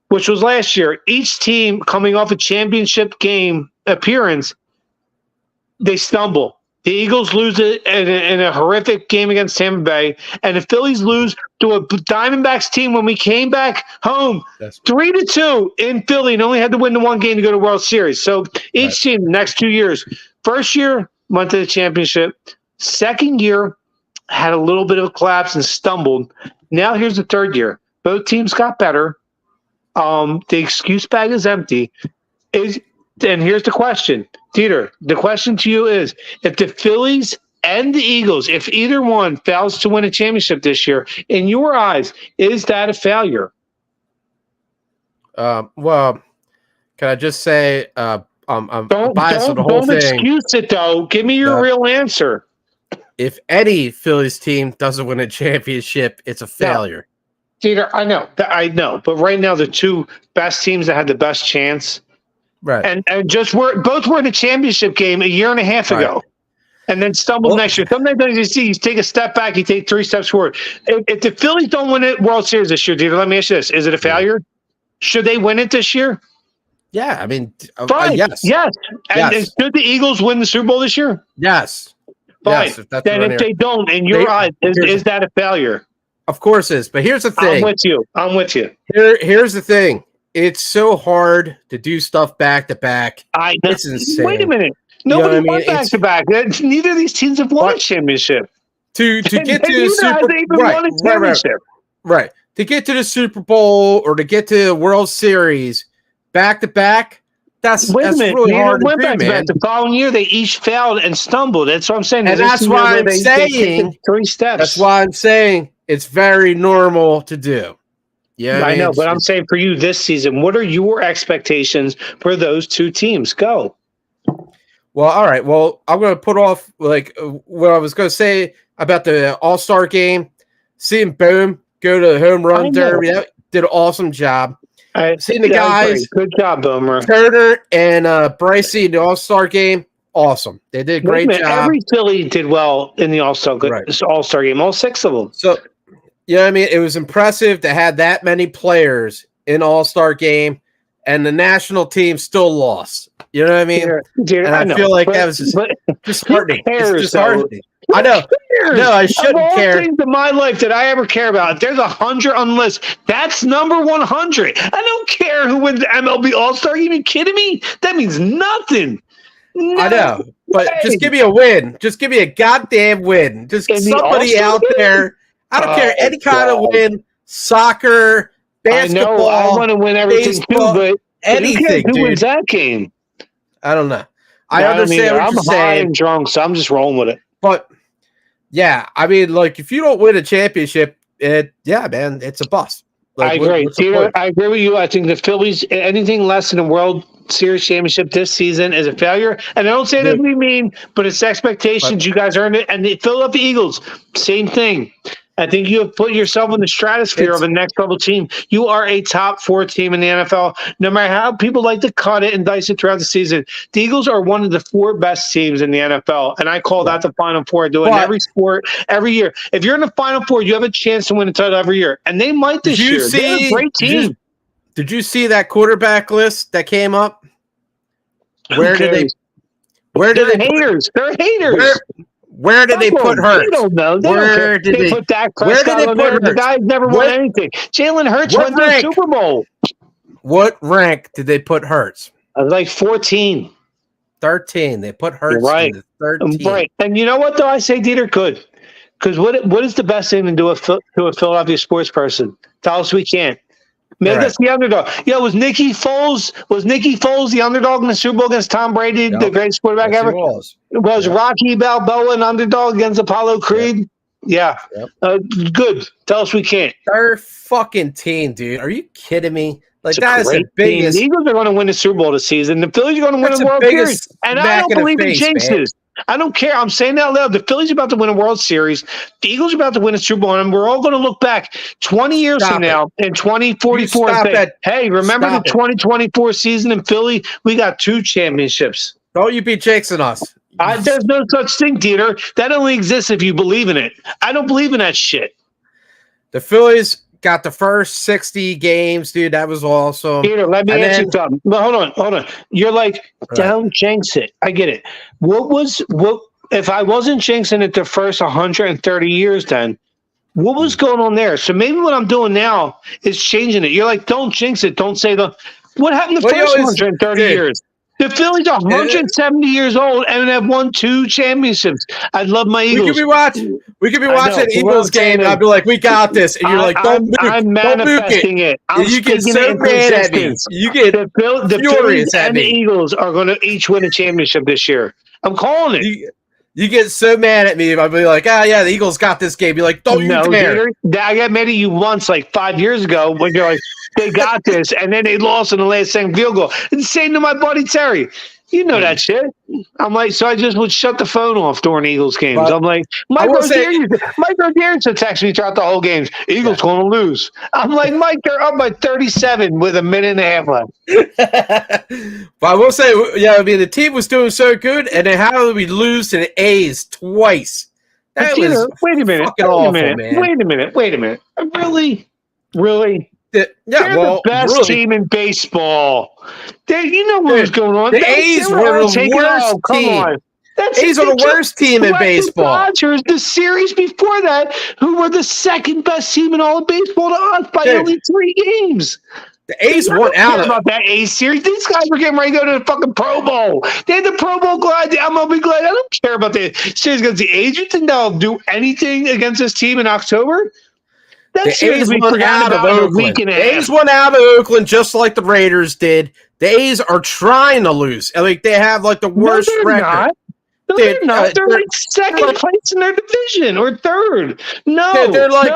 which was last year, each team coming off a championship game appearance, they stumble. The Eagles lose it in a horrific game against Tampa Bay, and the Phillies lose to a Diamondbacks team when we came back home 3-2 in Philly and only had to win the one game to go to World Series. So each team, the next 2 years, first year went to the championship. Second year had a little bit of a collapse and stumbled. Now here's the third year. Both teams got better. The excuse bag is empty. And here's the question, DeeTer. The question to you is, if the Phillies and the Eagles, if either one fails to win a championship this year, in your eyes, is that a failure? Well, can I just say I'm biased on the whole thing. Don't excuse it, though. Give me your real answer. If any Phillies team doesn't win a championship, it's a failure. DeeTer, I know. But right now, the two best teams that had the best chance – right, and both were in a championship game a year and a half ago, and then stumbled next year. Sometimes you take a step back, you take 3 steps forward. If the Phillies don't win it World Series this year, DeeTer, let me ask you this: is it a failure? Should they win it this year? Yeah, I mean, yes. And should the Eagles win the Super Bowl this year? Yes. Fine. Yes, then if they don't, in your eyes, is that a failure? Of course it is. But here's the thing. I'm with you. Here's the thing. it's so hard to do stuff back to back. It's insane. Wait a minute. Nobody won back to back. Neither of these teams have won a championship. To get to the Super Right. To get to the Super Bowl or to get to the World Series back to back, that's really hard to do, man. The following year, they each failed and stumbled. That's what I'm saying. And that's why I'm saying 3 steps. That's why I'm saying it's very normal to do. Yeah, I know, but I'm saying for you this season, what are your expectations for those two teams? Go. Well, all right. Well, I'm going to put off like what I was going to say about the All-Star game. Seeing Boom go to the home run derby, that did an awesome job. Seeing the guys, good job, Boomer. Turner and Brycey in the All-Star game, awesome. They did a great job. Every Philly did well in the All-Star game, all 6 of them. So, yeah, I mean, it was impressive to have that many players in All-Star game, and the national team still lost. You know what I mean? And I feel like that was disheartening. It's disheartening. I know. No, I shouldn't care. Things in my life that I ever care about. If there's 100 on the list, that's number 100. I don't care who wins the MLB All-Star. Are you even kidding me? That means nothing. I know. But just give me a win. Just give me a goddamn win. Just somebody out there. I don't care. Any kind of win. Soccer, basketball. I know. I want to win everything baseball, too, but anything, who wins that game? I don't know. I understand what you're saying. I'm high and drunk, so I'm just rolling with it. But yeah, I mean, like if you don't win a championship, man, it's a bust. Like, I agree. DeeTer, I agree with you. I think the Phillies, anything less than a World Series championship this season is a failure. And I don't say that to be mean, but it's expectations. You guys earned it. And the Philadelphia Eagles, same thing. I think you have put yourself in the stratosphere of a next level team. You are a top 4 team in the NFL. No matter how people like to cut it and dice it throughout the season, the Eagles are one of the 4 best teams in the NFL. And I call that the Final Four. I do it in every sport, every year. If you're in the Final Four, you have a chance to win a title every year. And they might this year. They're a great team. Did you see that quarterback list that came up? Where did they haters. They're haters. Where did they put Hurts? They don't know. Where did they put Dak Prescott on there? The guy's never won anything. Jalen Hurts won the Super Bowl. What rank did they put Hurts? Like 14. 13. They put Hurts in the 13. Right. And you know what, though? I say DeeTer could. Because what is the best thing to do to a Philadelphia sports person? Tell us we can't. Make us the underdog. Was Nicky Foles the underdog in the Super Bowl against Tom Brady, the greatest quarterback ever? Was Rocky Balboa an underdog against Apollo Creed? Yeah. Good. Tell us we can't. Our fucking team, dude. Are you kidding me? Like, that is the biggest. The Eagles are going to win the Super Bowl this season. The Phillies are going to win the World Series. And I don't believe in jinxes. I don't care. I'm saying that out loud. The Phillies are about to win a World Series. The Eagles are about to win a Super Bowl. And we're all going to look back 20 years from now in 2044 and say, hey, remember the 2024 season in Philly? We got 2 championships. Don't you be jinxing us. There's no such thing, DeeTer. That only exists if you believe in it. I don't believe in that shit. The Phillies got the first 60 games, dude. That was awesome. DeeTer, let me ask you something. No, hold on. You're like, don't jinx it. I get it. What if I wasn't jinxing it the first 130 years then? What was going on there? So maybe what I'm doing now is changing it. You're like, don't jinx it. Don't say what happened the first 130 years? The Phillies are 170 years old and have won 2 championships. I love my Eagles. We could be watching an Eagles game, and I'd be like, "We got this," and you're like, "Don't move! I'm manifesting it. You get so mad at me. You get the Phillies and the Eagles are going to each win a championship this year. I'm calling it. You get so mad at me if I'd be like, the Eagles got this game. You're like, don't you dare. I got mad at you once, like 5 years ago, when you're like, they got this, and then they lost in the last second field goal. And same to my buddy Terry. You know that shit. I'm like, so I just would shut the phone off during Eagles games. I'm like, Mike Rodriguez would text me throughout the whole games. Eagles going to lose. I'm like, Mike, they're up by 37 with a minute and a half left. But I will say, the team was doing so good, and then how did we lose to the A's twice? That was wait a minute. Really? They're the best team in baseball. You know what was going on. The A's were the worst team. A's are the worst team in baseball. Dodgers, the series before that, who were the second best team in all of baseball to us by only 3 games. The A's won out about that A's series. These guys were getting ready to go to the fucking Pro Bowl. They had the Pro Bowl glide. The MLB glide. I don't care about the series against the A's. You think they'll do anything against this team in October? The A's won out of Oakland. The A's won out of Oakland just like the Raiders did. The A's are trying to lose. Like they have like the worst record. Not. No, they're not. They're like second place in their division or third. No, they're like,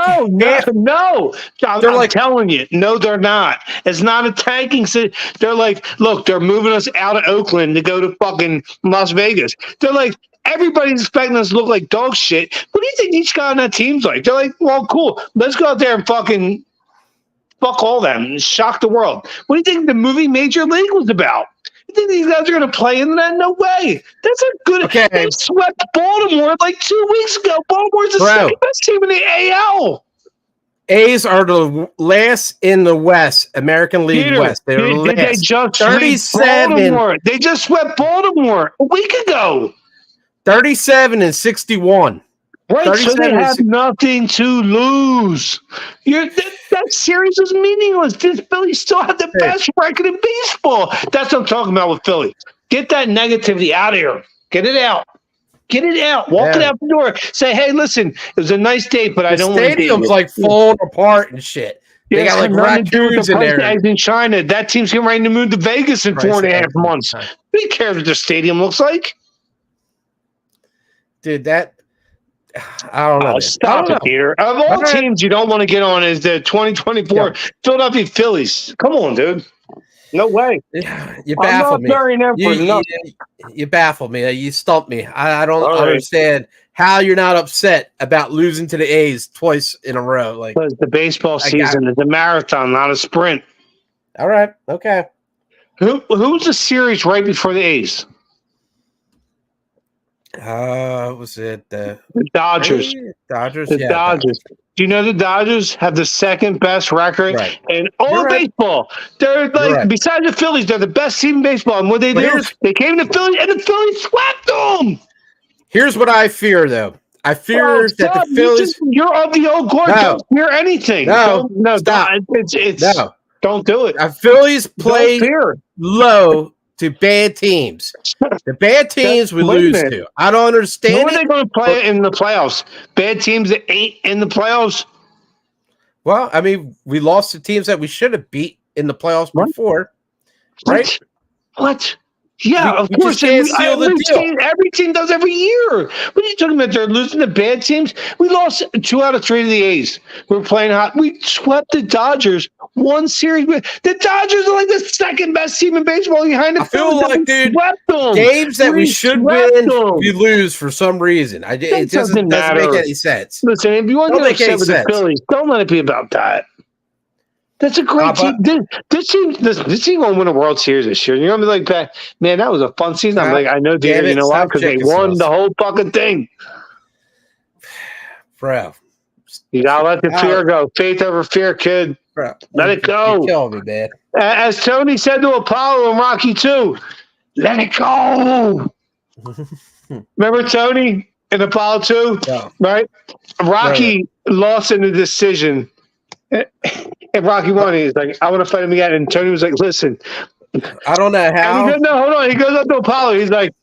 no. I'm telling you, no, they're not. It's not a tanking city. They're like, look, they're moving us out of Oakland to go to fucking Las Vegas. They're like, everybody's expecting us to look like dog shit. What do you think each guy on that team's like? They're like, well, cool. Let's go out there and fucking fuck all them and shock the world. What do you think the movie Major League was about? You think these guys are going to play in that? No way. That's a good. Okay. They swept Baltimore like 2 weeks ago. Baltimore's the second best team in the AL. A's are the last in the West, American League West. They're last. They just 37. Baltimore. They just swept Baltimore a week ago. 37 and 61. Right, so they have nothing to lose. That series is meaningless. This Phillies still have the best record in baseball. That's what I'm talking about with Philly. Get that negativity out of here. Get it out. Get it out. Walk it out the door. Say, hey, listen, it was a nice day, but I don't want to. The stadium's like falling apart and shit. They got like raccoons in there. In China, that team's getting ready to move to Vegas in 4.5 months. Who cares what their stadium looks like? Dude, I don't know. Stop it, Peter. Of all teams you don't want to get on is the 2024 Philadelphia Phillies. Come on, dude. No way. You baffle me. You baffle me. You stumped me. I don't understand how you're not upset about losing to the A's twice in a row. Like, because the baseball season is a marathon, not a sprint. All right. Okay. Who's the series right before the A's? Was it the Dodgers? Dodgers. Dodgers. Do you know the Dodgers have the second best record in all baseball? They're like, besides the Phillies, they're the best team in baseball. And what they do? They came to Philly, and the Phillies swept them. Here's what I fear, though. I fear that the Phillies. You're of the old guard. Don't fear anything. No, stop. Don't do it. Phillies play low to bad teams. The bad teams we lose to. I don't understand. Who are they going to play in the playoffs? Bad teams that ain't in the playoffs? Well, I mean, we lost to teams that we should have beat in the playoffs before. Right? What? Yeah, of course. Every team does every year. What are you talking about? They're losing to bad teams. We lost 2 out of 3 to the A's. We were playing hot. We swept the Dodgers. One series. The Dodgers are like the second best team in baseball behind the Phillies. I feel like, dude, games that we should win, we lose for some reason. It doesn't make any sense. Listen, if you want to get upset with the Phillies, don't let it be about that. That's a great team. This team going to win a World Series this year. You're going to be like, man, that was a fun season. I'm like, I know, dude. You know why? Because they won the whole fucking thing. Bro. You got to let the fear go. Faith over fear, kid. Bro, let it go. You're killing me, man. As Tony said to Apollo and Rocky too, let it go. Remember Tony in Apollo 2? Yeah. Right? Rocky lost in the decision. And Rocky won. He's like, I want to fight him again. And Tony was like, listen. I don't know how. He goes, no, hold on. He goes up to Apollo. He's like,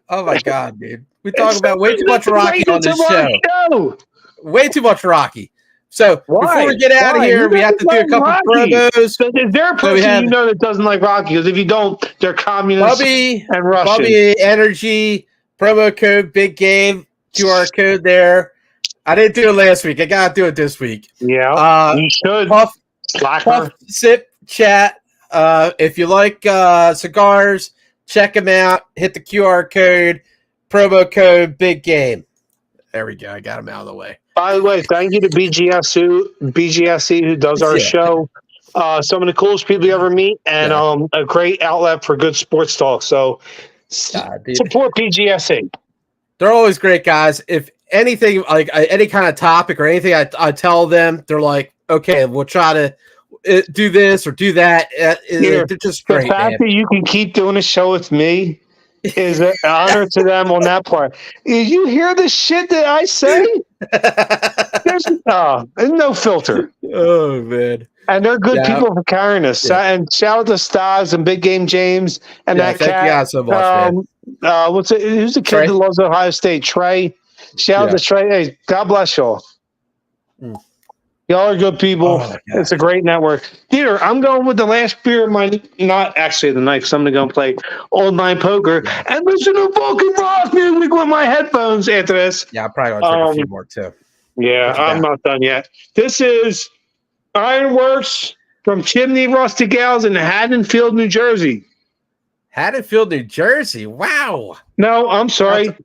oh, my God, dude. We talk about way too much Rocky on this show. Way too much Rocky. So before we get out of here, we have to do a couple of promos. So is there a person you know that doesn't like Rocky? Because if you don't, they're communists and Russian. Bubby Energy, promo code, big game, QR code there. I didn't do it last week. I got to do it this week. Yeah, you should. Puff, Sip, Chat. If you like cigars, check them out. Hit the QR code, promo code, big game. There we go. I got them out of the way. By the way, thank you to BGSE who does our show. Some of the coolest people you ever meet, and a great outlet for good sports talk. So support BGSE. They're always great guys. If anything, like any kind of topic or anything I tell them, they're like, okay, we'll try to do this or do that. They're just great. The fact that you can keep doing a show with me is an honor to them on that part. Did you hear the shit that I say? There's no filter. Oh man. And they're good people for carrying us. Yeah. And shout out to Stars and Big Game James and that thank cat. you guys so much, man. Who's the kid Trey? that loves Ohio State? Trey. Shout out to Trey. Hey, God bless y'all. Y'all are good people. Oh, it's a great network. DeeTer, I'm going with the last beer of my, not actually the night, because I'm going to go and play Old Nine Poker and listen to fucking rock music with my headphones after this. Yeah, I'm probably going to drink a few more too. Yeah, I'm not done yet. This is Ironworks from Chimney Rusty Gals in Haddonfield, New Jersey. Haddonfield, New Jersey. Wow. No, I'm sorry.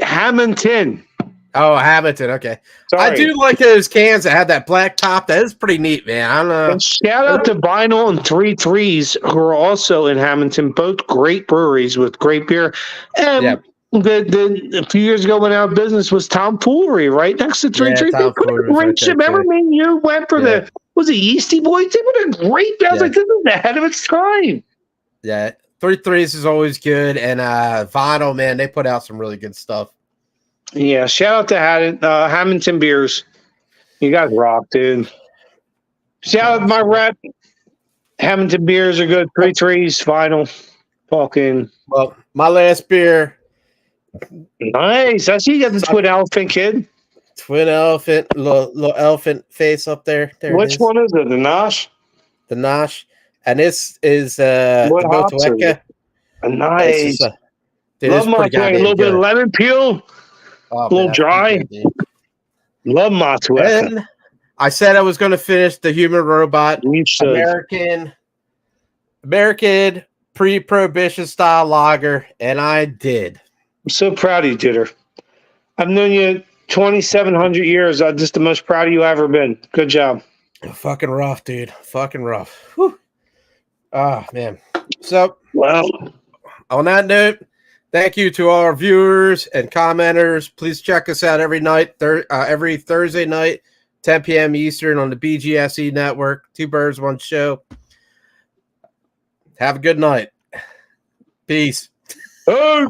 Hamilton. Oh, Hamilton. Okay. Sorry. I do like those cans that have that black top. That is pretty neat, man. I don't know. And shout out to Vinyl and 3 Threes, who are also in Hamilton. Both great breweries with great beer. And a few years ago, went out of business was Tom Foolery right next to 3 Threes. Remember me and you went for was it Yeasty Boys? They were a great band. I was like, this is ahead of its time. Yeah. 3 Threes is always good. And Vinyl, man, they put out some really good stuff. Yeah, shout out to Hamilton Beers. You guys rock, dude. Shout out to my rep. Hamilton Beers are good. 3 Threes, Vinyl. Fucking. Well, my last beer. Nice. I see you got the Twin Elephant, kid. Twin Elephant, little elephant face up there. Which one is it? The Nosh? The Nosh. And this is the Motueka. Nice. Love my drink. A little bit of lemon peel. Oh, a little dry. Love Motueka. And I said I was going to finish the Human Robot American pre-prohibition style lager, and I did. I'm so proud of you, DeeTer. I've known you 2,700 years. I'm just the most proud of you I've ever been. Good job. Fucking rough, dude. Fucking rough. Whew. Oh, man. So, on that note, thank you to all our viewers and commenters. Please check us out every night, every Thursday night, 10 p.m. Eastern on the BGSE network. 2 birds, 1 show. Have a good night. Peace. Oh.